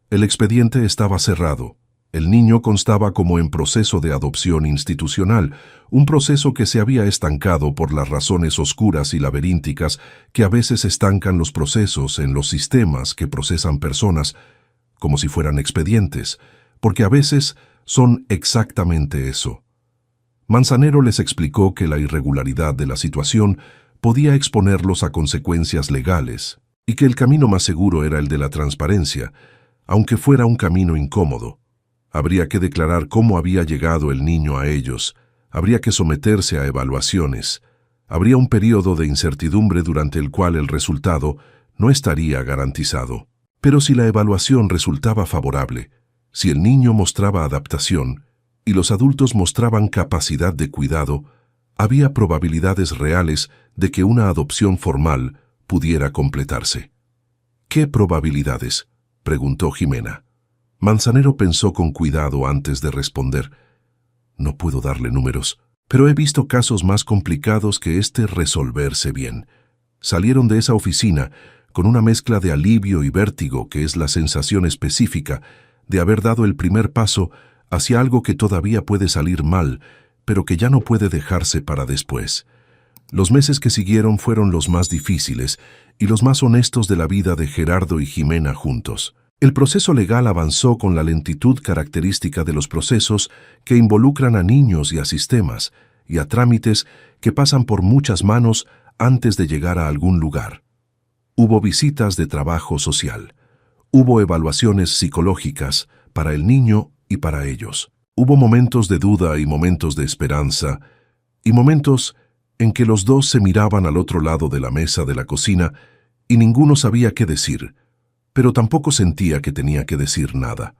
El expediente estaba cerrado. El niño constaba como en proceso de adopción institucional, un proceso que se había estancado por las razones oscuras y laberínticas que a veces estancan los procesos en los sistemas que procesan personas, como si fueran expedientes, porque a veces son exactamente eso. Manzanero les explicó que la irregularidad de la situación podía exponerlos a consecuencias legales y que el camino más seguro era el de la transparencia, aunque fuera un camino incómodo. Habría que declarar cómo había llegado el niño a ellos, habría que someterse a evaluaciones, habría un periodo de incertidumbre durante el cual el resultado no estaría garantizado. Pero si la evaluación resultaba favorable, si el niño mostraba adaptación y los adultos mostraban capacidad de cuidado, había probabilidades reales de que una adopción formal pudiera completarse. ¿Qué probabilidades?, preguntó Jimena. Manzanero pensó con cuidado antes de responder. No puedo darle números, pero he visto casos más complicados que este resolverse bien. Salieron de esa oficina con una mezcla de alivio y vértigo que es la sensación específica de haber dado el primer paso hacia algo que todavía puede salir mal, pero que ya no puede dejarse para después. Los meses que siguieron fueron los más difíciles y los más honestos de la vida de Gerardo y Jimena juntos. El proceso legal avanzó con la lentitud característica de los procesos que involucran a niños y a sistemas, y a trámites que pasan por muchas manos antes de llegar a algún lugar. Hubo visitas de trabajo social. Hubo evaluaciones psicológicas para el niño y para ellos. Hubo momentos de duda y momentos de esperanza, y momentos en que los dos se miraban al otro lado de la mesa de la cocina y ninguno sabía qué decir, pero tampoco sentía que tenía que decir nada.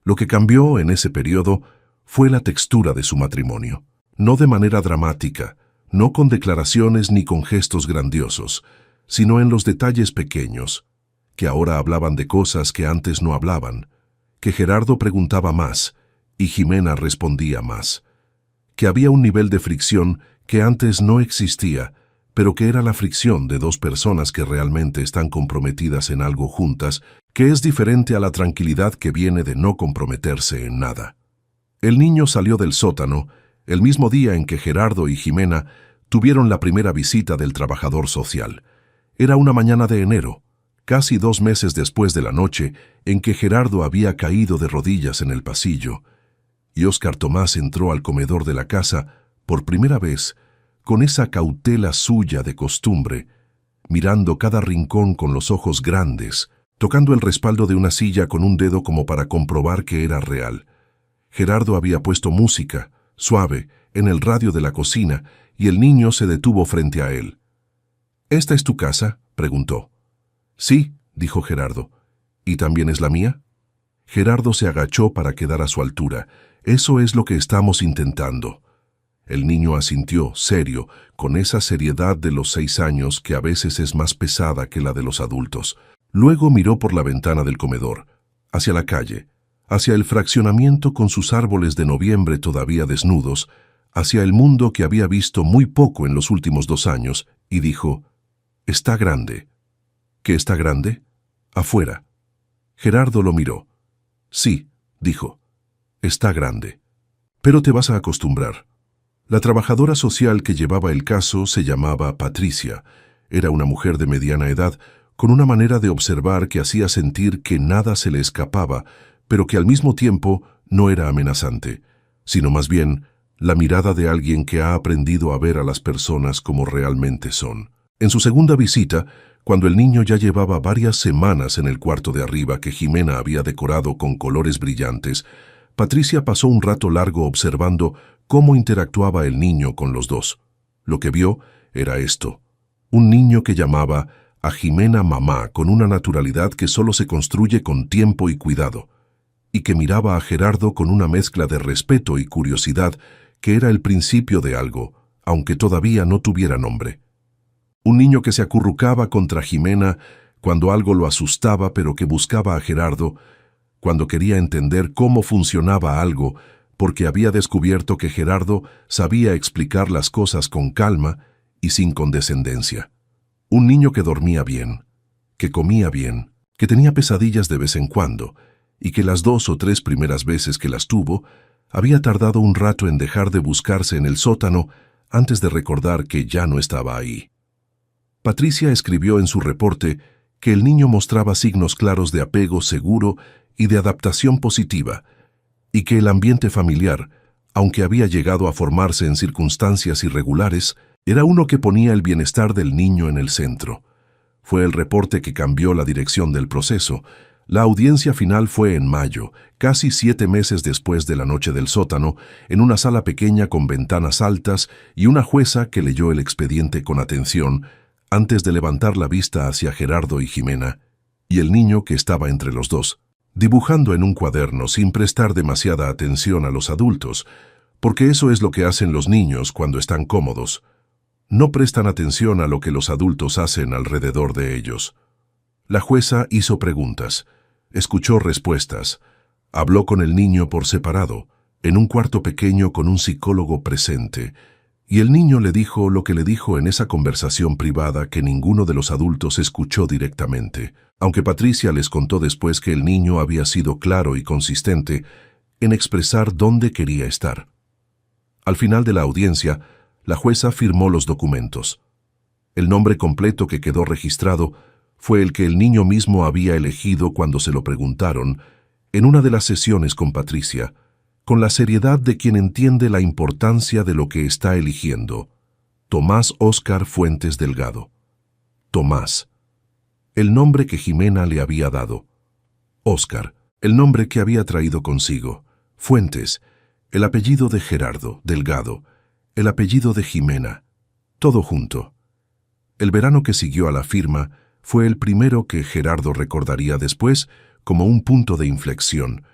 Lo que cambió en ese periodo fue la textura de su matrimonio, no de manera dramática, no con declaraciones ni con gestos grandiosos, sino en los detalles pequeños, que ahora hablaban de cosas que antes no hablaban, que Gerardo preguntaba más y Jimena respondía más, que había un nivel de fricción que antes no existía, pero que era la fricción de dos personas que realmente están comprometidas en algo juntas, que es diferente a la tranquilidad que viene de no comprometerse en nada. El niño salió del sótano el mismo día en que Gerardo y Jimena tuvieron la primera visita del trabajador social. Era una mañana de enero, casi 2 meses después de la noche en que Gerardo había caído de rodillas en el pasillo, y Óscar Tomás entró al comedor de la casa por primera vez, con esa cautela suya de costumbre, mirando cada rincón con los ojos grandes, tocando el respaldo de una silla con un dedo como para comprobar que era real. Gerardo había puesto música, suave, en el radio de la cocina, y el niño se detuvo frente a él. ¿Esta es tu casa?, preguntó. Sí, dijo Gerardo. ¿Y también es la mía? Gerardo se agachó para quedar a su altura. Eso es lo que estamos intentando. El niño asintió, serio, con esa seriedad de los 6 años que a veces es más pesada que la de los adultos. Luego miró por la ventana del comedor, hacia la calle, hacia el fraccionamiento con sus árboles de noviembre todavía desnudos, hacia el mundo que había visto muy poco en los últimos 2 años, y dijo, «Está grande». «¿Qué está grande?». Afuera. Gerardo lo miró. Sí, dijo. Está grande. Pero te vas a acostumbrar. La trabajadora social que llevaba el caso se llamaba Patricia. Era una mujer de mediana edad, con una manera de observar que hacía sentir que nada se le escapaba, pero que al mismo tiempo no era amenazante, sino más bien la mirada de alguien que ha aprendido a ver a las personas como realmente son. En su segunda visita, cuando el niño ya llevaba varias semanas en el cuarto de arriba que Jimena había decorado con colores brillantes, Patricia pasó un rato largo observando cómo interactuaba el niño con los dos. Lo que vio era esto: un niño que llamaba a Jimena mamá con una naturalidad que solo se construye con tiempo y cuidado, y que miraba a Gerardo con una mezcla de respeto y curiosidad que era el principio de algo, aunque todavía no tuviera nombre. Un niño que se acurrucaba contra Jimena cuando algo lo asustaba, pero que buscaba a Gerardo cuando quería entender cómo funcionaba algo, porque había descubierto que Gerardo sabía explicar las cosas con calma y sin condescendencia. Un niño que dormía bien, que comía bien, que tenía pesadillas de vez en cuando, y que las 2 o 3 primeras veces que las tuvo, había tardado un rato en dejar de buscarse en el sótano antes de recordar que ya no estaba ahí. Patricia escribió en su reporte que el niño mostraba signos claros de apego seguro y de adaptación positiva, y que el ambiente familiar, aunque había llegado a formarse en circunstancias irregulares, era uno que ponía el bienestar del niño en el centro. Fue el reporte que cambió la dirección del proceso. La audiencia final fue en mayo, casi 7 meses después de la noche del sótano, en una sala pequeña con ventanas altas y una jueza que leyó el expediente con atención antes de levantar la vista hacia Gerardo y Jimena, y el niño que estaba entre los dos, dibujando en un cuaderno sin prestar demasiada atención a los adultos, porque eso es lo que hacen los niños cuando están cómodos. No prestan atención a lo que los adultos hacen alrededor de ellos. La jueza hizo preguntas, escuchó respuestas, habló con el niño por separado, en un cuarto pequeño con un psicólogo presente, y el niño le dijo lo que le dijo en esa conversación privada que ninguno de los adultos escuchó directamente, aunque Patricia les contó después que el niño había sido claro y consistente en expresar dónde quería estar. Al final de la audiencia, la jueza firmó los documentos. El nombre completo que quedó registrado fue el que el niño mismo había elegido cuando se lo preguntaron en una de las sesiones con Patricia, con la seriedad de quien entiende la importancia de lo que está eligiendo: Tomás Óscar Fuentes Delgado. Tomás, el nombre que Jimena le había dado. Óscar, el nombre que había traído consigo. Fuentes, el apellido de Gerardo. Delgado, el apellido de Jimena. Todo junto. El verano que siguió a la firma fue el primero que Gerardo recordaría después como un punto de inflexión,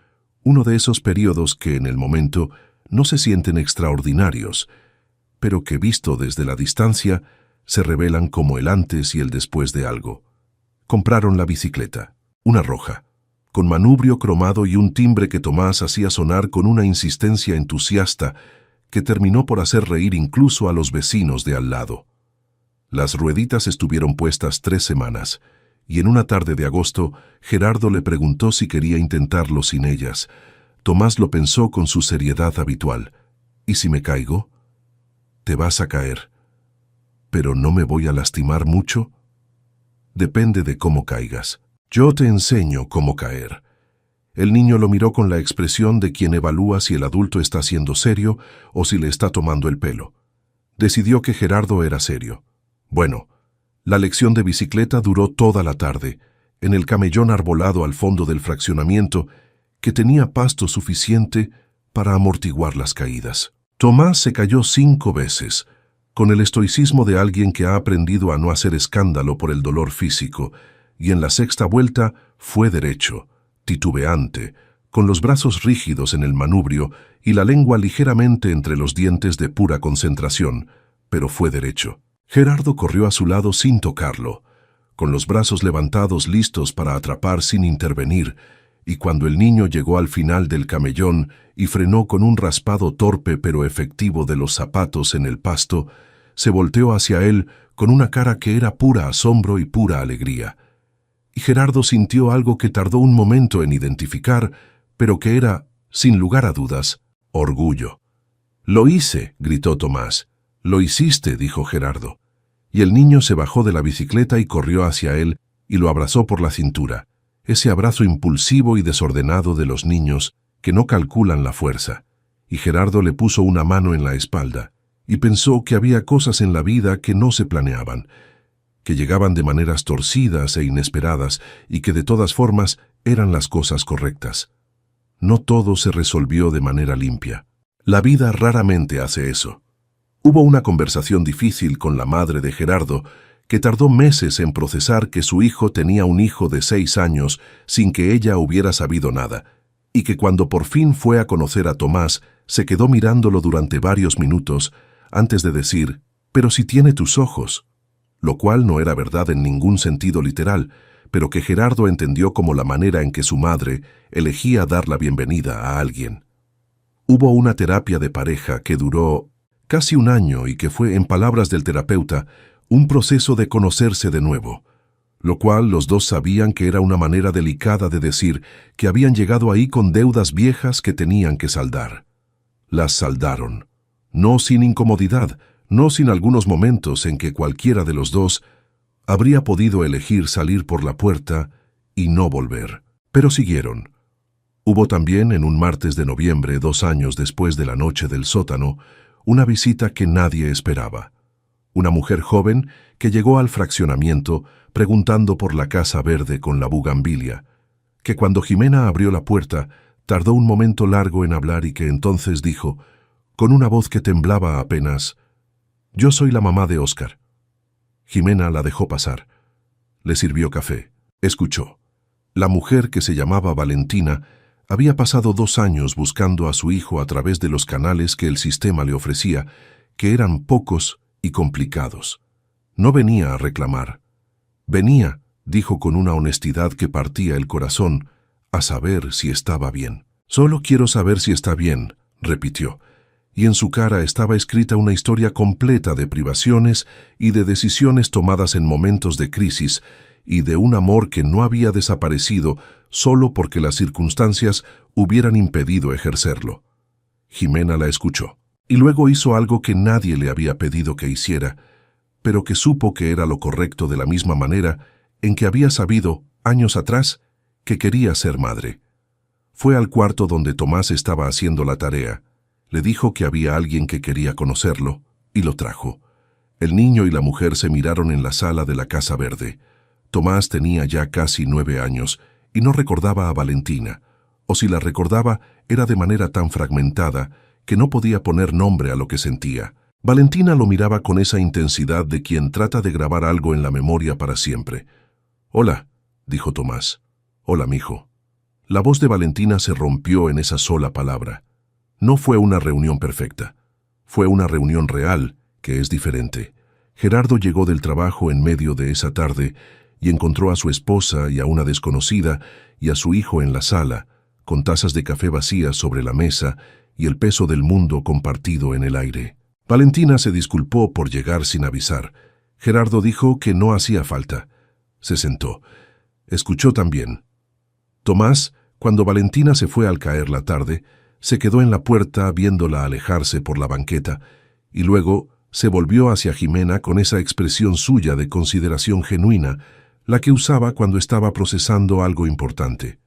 uno de esos periodos que en el momento no se sienten extraordinarios, pero que visto desde la distancia se revelan como el antes y el después de algo. Compraron la bicicleta, una roja, con manubrio cromado y un timbre que Tomás hacía sonar con una insistencia entusiasta que terminó por hacer reír incluso a los vecinos de al lado. Las rueditas estuvieron puestas 3 semanas, y en una tarde de agosto, Gerardo le preguntó si quería intentarlo sin ellas. Tomás lo pensó con su seriedad habitual. ¿Y si me caigo? Te vas a caer. ¿Pero no me voy a lastimar mucho? Depende de cómo caigas. Yo te enseño cómo caer. El niño lo miró con la expresión de quien evalúa si el adulto está siendo serio o si le está tomando el pelo. Decidió que Gerardo era serio. Bueno, la lección de bicicleta duró toda la tarde, en el camellón arbolado al fondo del fraccionamiento, que tenía pasto suficiente para amortiguar las caídas. Tomás se cayó 5 veces, con el estoicismo de alguien que ha aprendido a no hacer escándalo por el dolor físico, y en la 6ª vuelta fue derecho, titubeante, con los brazos rígidos en el manubrio y la lengua ligeramente entre los dientes de pura concentración, pero fue derecho. Gerardo corrió a su lado sin tocarlo, con los brazos levantados listos para atrapar sin intervenir, y cuando el niño llegó al final del camellón y frenó con un raspado torpe pero efectivo de los zapatos en el pasto, se volteó hacia él con una cara que era pura asombro y pura alegría. y Gerardo sintió algo que tardó un momento en identificar, pero que era, sin lugar a dudas, orgullo. «Lo hice», gritó Tomás. «Lo hiciste», dijo Gerardo. Y el niño se bajó de la bicicleta y corrió hacia él y lo abrazó por la cintura, ese abrazo impulsivo y desordenado de los niños que no calculan la fuerza. Y Gerardo le puso una mano en la espalda y pensó que había cosas en la vida que no se planeaban, que llegaban de maneras torcidas e inesperadas y que de todas formas eran las cosas correctas. No todo se resolvió de manera limpia. La vida raramente hace eso. Hubo una conversación difícil con la madre de Gerardo que tardó meses en procesar que su hijo tenía un hijo de 6 años sin que ella hubiera sabido nada, y que cuando por fin fue a conocer a Tomás, se quedó mirándolo durante varios minutos antes de decir, «Pero si tiene tus ojos», lo cual no era verdad en ningún sentido literal, pero que Gerardo entendió como la manera en que su madre elegía dar la bienvenida a alguien. Hubo una terapia de pareja que duró casi un año y que fue, en palabras del terapeuta, un proceso de conocerse de nuevo, lo cual los dos sabían que era una manera delicada de decir que habían llegado ahí con deudas viejas que tenían que saldar. Las saldaron, no sin incomodidad, no sin algunos momentos en que cualquiera de los dos habría podido elegir salir por la puerta y no volver. Pero siguieron. Hubo también, en un martes de noviembre, 2 años después de la noche del sótano, una visita que nadie esperaba. Una mujer joven que llegó al fraccionamiento preguntando por la casa verde con la bugambilia, que cuando Jimena abrió la puerta, tardó un momento largo en hablar y que entonces dijo, con una voz que temblaba apenas, «Yo soy la mamá de Óscar». Jimena la dejó pasar. Le sirvió café. Escuchó. La mujer, que se llamaba Valentina, había pasado 2 años buscando a su hijo a través de los canales que el sistema le ofrecía, que eran pocos y complicados. No venía a reclamar. Venía, dijo con una honestidad que partía el corazón, a saber si estaba bien. «Solo quiero saber si está bien», repitió. Y en su cara estaba escrita una historia completa de privaciones y de decisiones tomadas en momentos de crisis y de un amor que no había desaparecido solo porque las circunstancias hubieran impedido ejercerlo. Jimena la escuchó y luego hizo algo que nadie le había pedido que hiciera, pero que supo que era lo correcto de la misma manera en que había sabido, años atrás, que quería ser madre. Fue al cuarto donde Tomás estaba haciendo la tarea. Le dijo que había alguien que quería conocerlo, y lo trajo. El niño y la mujer se miraron en la sala de la Casa Verde. Tomás tenía ya casi 9 años, y no recordaba a Valentina, o si la recordaba, era de manera tan fragmentada que no podía poner nombre a lo que sentía. Valentina lo miraba con esa intensidad de quien trata de grabar algo en la memoria para siempre. «Hola», dijo Tomás. «Hola, mijo». La voz de Valentina se rompió en esa sola palabra. No fue una reunión perfecta. Fue una reunión real, que es diferente. Gerardo llegó del trabajo en medio de esa tarde y encontró a su esposa y a una desconocida y a su hijo en la sala, con tazas de café vacías sobre la mesa y el peso del mundo compartido en el aire. Valentina se disculpó por llegar sin avisar. Gerardo dijo que no hacía falta. Se sentó. Escuchó también. Tomás, cuando Valentina se fue al caer la tarde, se quedó en la puerta viéndola alejarse por la banqueta y luego se volvió hacia Jimena con esa expresión suya de consideración genuina, la que usaba cuando estaba procesando algo importante.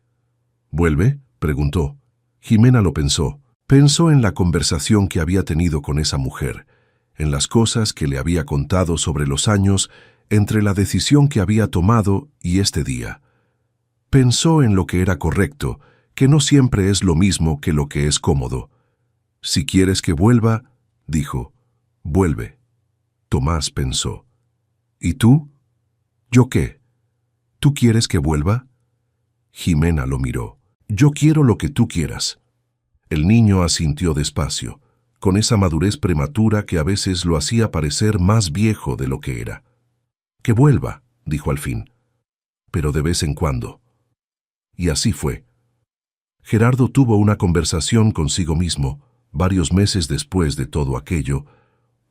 «¿Vuelve?», preguntó. Jimena lo pensó. Pensó en la conversación que había tenido con esa mujer, en las cosas que le había contado sobre los años entre la decisión que había tomado y este día. Pensó en lo que era correcto, que no siempre es lo mismo que lo que es cómodo. «Si quieres que vuelva», dijo, «vuelve». Tomás pensó. «¿Y tú?». «¿Yo qué? ¿Tú quieres que vuelva?». Jimena lo miró. «Yo quiero lo que tú quieras». El niño asintió despacio, con esa madurez prematura que a veces lo hacía parecer más viejo de lo que era. «Que vuelva», dijo al fin, «pero de vez en cuando». Y así fue. Gerardo tuvo una conversación consigo mismo, varios meses después de todo aquello,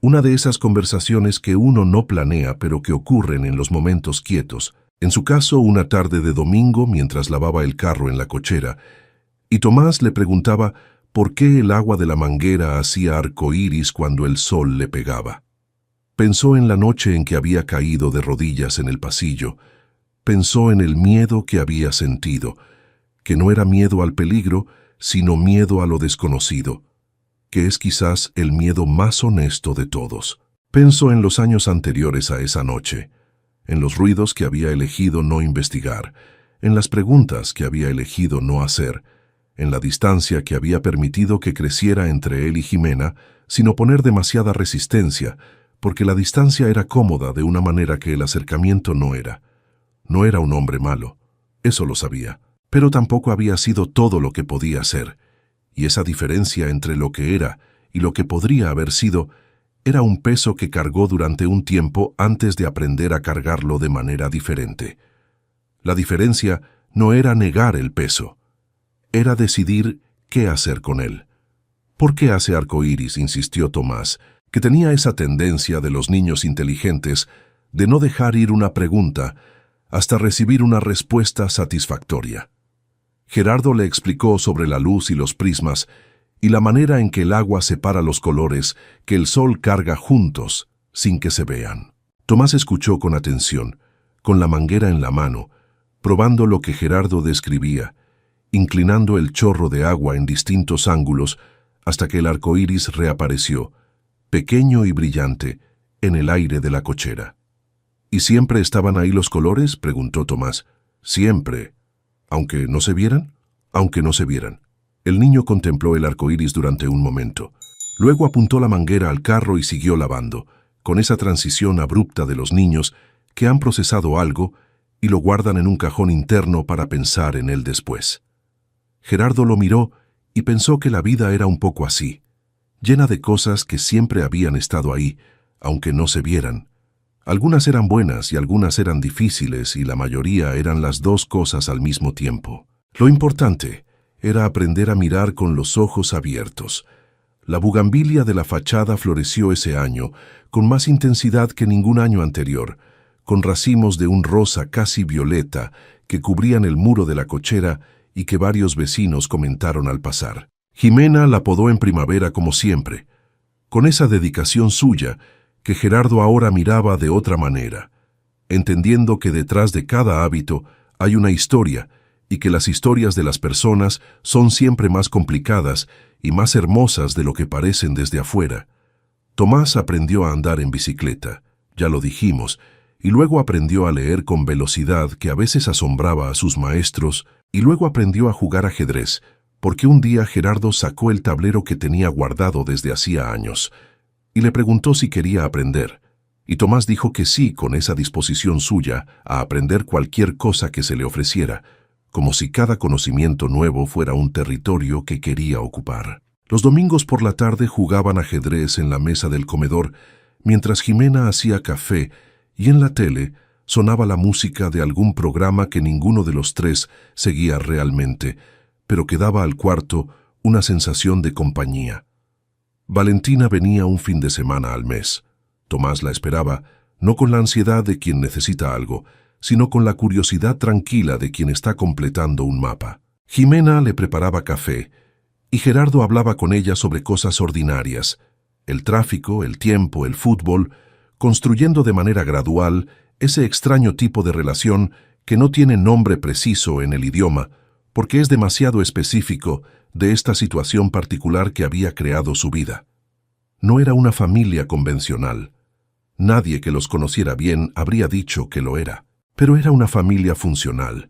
una de esas conversaciones que uno no planea pero que ocurren en los momentos quietos, En su caso, una tarde de domingo, mientras lavaba el carro en la cochera, y Tomás le preguntaba por qué el agua de la manguera hacía arcoíris cuando el sol le pegaba. Pensó en la noche en que había caído de rodillas en el pasillo. Pensó en el miedo que había sentido, que no era miedo al peligro, sino miedo a lo desconocido, que es quizás el miedo más honesto de todos. Pensó en los años anteriores a esa noche, en los ruidos que había elegido no investigar, en las preguntas que había elegido no hacer, en la distancia que había permitido que creciera entre él y Jimena, sin oponer demasiada resistencia, porque la distancia era cómoda de una manera que el acercamiento no era. No era un hombre malo, eso lo sabía, pero tampoco había sido todo lo que podía ser, y esa diferencia entre lo que era y lo que podría haber sido era un peso que cargó durante un tiempo antes de aprender a cargarlo de manera diferente. La diferencia no era negar el peso, era decidir qué hacer con él. ¿Por qué hace arcoíris?, insistió Tomás, que tenía esa tendencia de los niños inteligentes de no dejar ir una pregunta hasta recibir una respuesta satisfactoria. Gerardo le explicó sobre la luz y los prismas y la manera en que el agua separa los colores que el sol carga juntos sin que se vean. Tomás escuchó con atención, con la manguera en la mano, probando lo que Gerardo describía, inclinando el chorro de agua en distintos ángulos hasta que el arcoíris reapareció, pequeño y brillante, en el aire de la cochera. ¿Y siempre estaban ahí los colores?, preguntó Tomás. Siempre. ¿Aunque no se vieran? Aunque no se vieran. El niño contempló el arcoíris durante un momento. Luego apuntó la manguera al carro y siguió lavando, con esa transición abrupta de los niños que han procesado algo y lo guardan en un cajón interno para pensar en él después. Gerardo lo miró y pensó que la vida era un poco así, llena de cosas que siempre habían estado ahí, aunque no se vieran. Algunas eran buenas y algunas eran difíciles y la mayoría eran las dos cosas al mismo tiempo. Lo importante era aprender a mirar con los ojos abiertos. La bugambilia de la fachada floreció ese año, con más intensidad que ningún año anterior, con racimos de un rosa casi violeta que cubrían el muro de la cochera y que varios vecinos comentaron al pasar. Jimena la podó en primavera como siempre, con esa dedicación suya que Gerardo ahora miraba de otra manera, entendiendo que detrás de cada hábito hay una historia y que las historias de las personas son siempre más complicadas y más hermosas de lo que parecen desde afuera. Tomás aprendió a andar en bicicleta, ya lo dijimos, y luego aprendió a leer con velocidad que a veces asombraba a sus maestros, y luego aprendió a jugar ajedrez, porque un día Gerardo sacó el tablero que tenía guardado desde hacía años, y le preguntó si quería aprender, y Tomás dijo que sí, con esa disposición suya a aprender cualquier cosa que se le ofreciera, como si cada conocimiento nuevo fuera un territorio que quería ocupar. Los domingos por la tarde jugaban ajedrez en la mesa del comedor, mientras Jimena hacía café, y en la tele sonaba la música de algún programa que ninguno de los tres seguía realmente, pero que daba al cuarto una sensación de compañía. Valentina venía un fin de semana al mes. Tomás la esperaba, no con la ansiedad de quien necesita algo, sino con la curiosidad tranquila de quien está completando un mapa. Jimena le preparaba café, y Gerardo hablaba con ella sobre cosas ordinarias, el tráfico, el tiempo, el fútbol, construyendo de manera gradual ese extraño tipo de relación que no tiene nombre preciso en el idioma, porque es demasiado específico de esta situación particular que había creado su vida. No era una familia convencional. Nadie que los conociera bien habría dicho que lo era, pero era una familia funcional,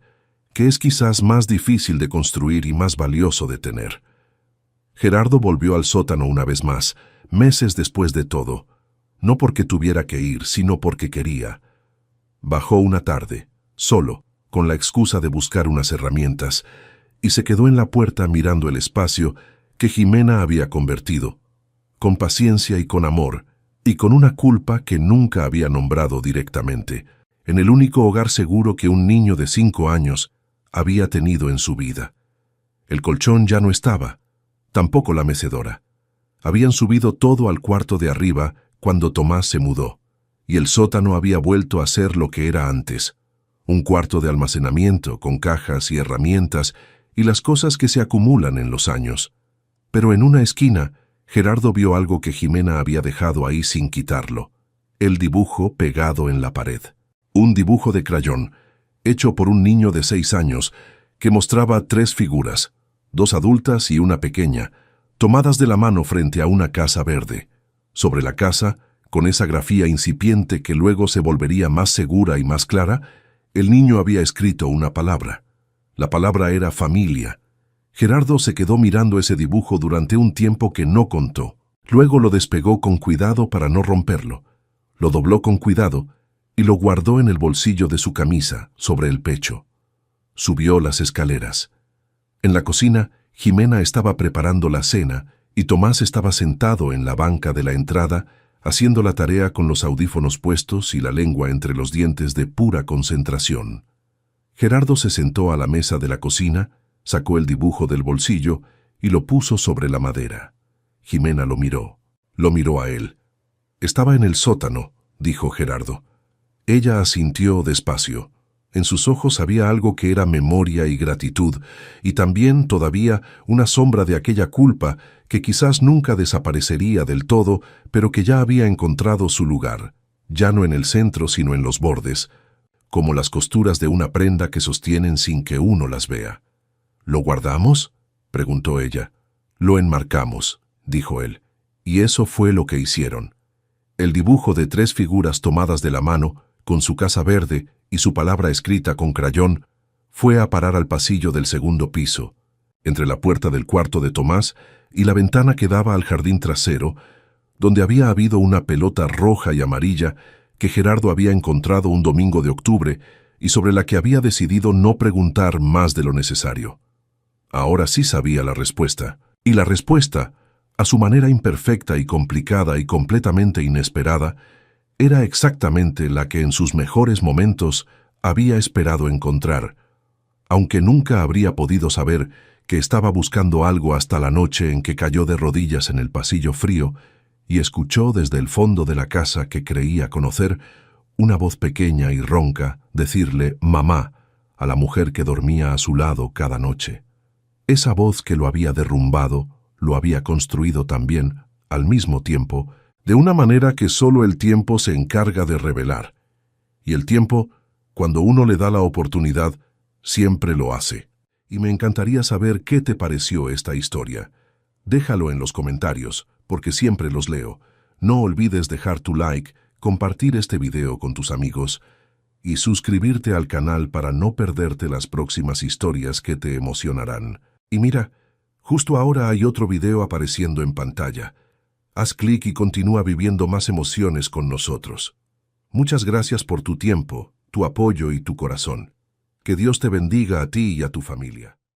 que es quizás más difícil de construir y más valioso de tener. Gerardo volvió al sótano una vez más, meses después de todo, no porque tuviera que ir, sino porque quería. Bajó una tarde, solo, con la excusa de buscar unas herramientas, y se quedó en la puerta mirando el espacio que Jimena había convertido, con paciencia y con amor, y con una culpa que nunca había nombrado directamente, en el único hogar seguro que un niño de 5 años había tenido en su vida. El colchón ya no estaba, tampoco la mecedora. Habían subido todo al cuarto de arriba cuando Tomás se mudó, y el sótano había vuelto a ser lo que era antes, un cuarto de almacenamiento con cajas y herramientas y las cosas que se acumulan en los años. Pero en una esquina, Gerardo vio algo que Jimena había dejado ahí sin quitarlo: el dibujo pegado en la pared. Un dibujo de crayón, hecho por un niño de 6 años, que mostraba 3 figuras, 2 adultas y una pequeña, tomadas de la mano frente a una casa verde. Sobre la casa, con esa grafía incipiente que luego se volvería más segura y más clara, el niño había escrito una palabra. La palabra era familia. Gerardo se quedó mirando ese dibujo durante un tiempo que no contó. Luego lo despegó con cuidado para no romperlo. Lo dobló con cuidado y lo guardó en el bolsillo de su camisa, sobre el pecho. Subió las escaleras. En la cocina, Jimena estaba preparando la cena y Tomás estaba sentado en la banca de la entrada, haciendo la tarea con los audífonos puestos y la lengua entre los dientes de pura concentración. Gerardo se sentó a la mesa de la cocina, sacó el dibujo del bolsillo y lo puso sobre la madera. Jimena lo miró a él. «Estaba en el sótano», dijo Gerardo. Ella asintió despacio. En sus ojos había algo que era memoria y gratitud, y también todavía una sombra de aquella culpa que quizás nunca desaparecería del todo, pero que ya había encontrado su lugar, ya no en el centro sino en los bordes, como las costuras de una prenda que sostienen sin que uno las vea. «¿Lo guardamos?», preguntó ella. «Lo enmarcamos», dijo él, y eso fue lo que hicieron. El dibujo de 3 figuras tomadas de la mano, con su casa verde y su palabra escrita con crayón, fue a parar al pasillo del segundo piso, entre la puerta del cuarto de Tomás y la ventana que daba al jardín trasero, donde había habido una pelota roja y amarilla que Gerardo había encontrado un domingo de octubre y sobre la que había decidido no preguntar más de lo necesario. Ahora sí sabía la respuesta, y la respuesta, a su manera imperfecta y complicada y completamente inesperada, era exactamente la que en sus mejores momentos había esperado encontrar, aunque nunca habría podido saber que estaba buscando algo hasta la noche en que cayó de rodillas en el pasillo frío y escuchó desde el fondo de la casa que creía conocer una voz pequeña y ronca decirle «mamá» a la mujer que dormía a su lado cada noche. Esa voz que lo había derrumbado, lo había construido también, al mismo tiempo, de una manera que solo el tiempo se encarga de revelar. Y el tiempo, cuando uno le da la oportunidad, siempre lo hace. Y me encantaría saber qué te pareció esta historia. Déjalo en los comentarios, porque siempre los leo. No olvides dejar tu like, compartir este video con tus amigos y suscribirte al canal para no perderte las próximas historias que te emocionarán. Y mira, justo ahora hay otro video apareciendo en pantalla. Haz clic y continúa viviendo más emociones con nosotros. Muchas gracias por tu tiempo, tu apoyo y tu corazón. Que Dios te bendiga a ti y a tu familia.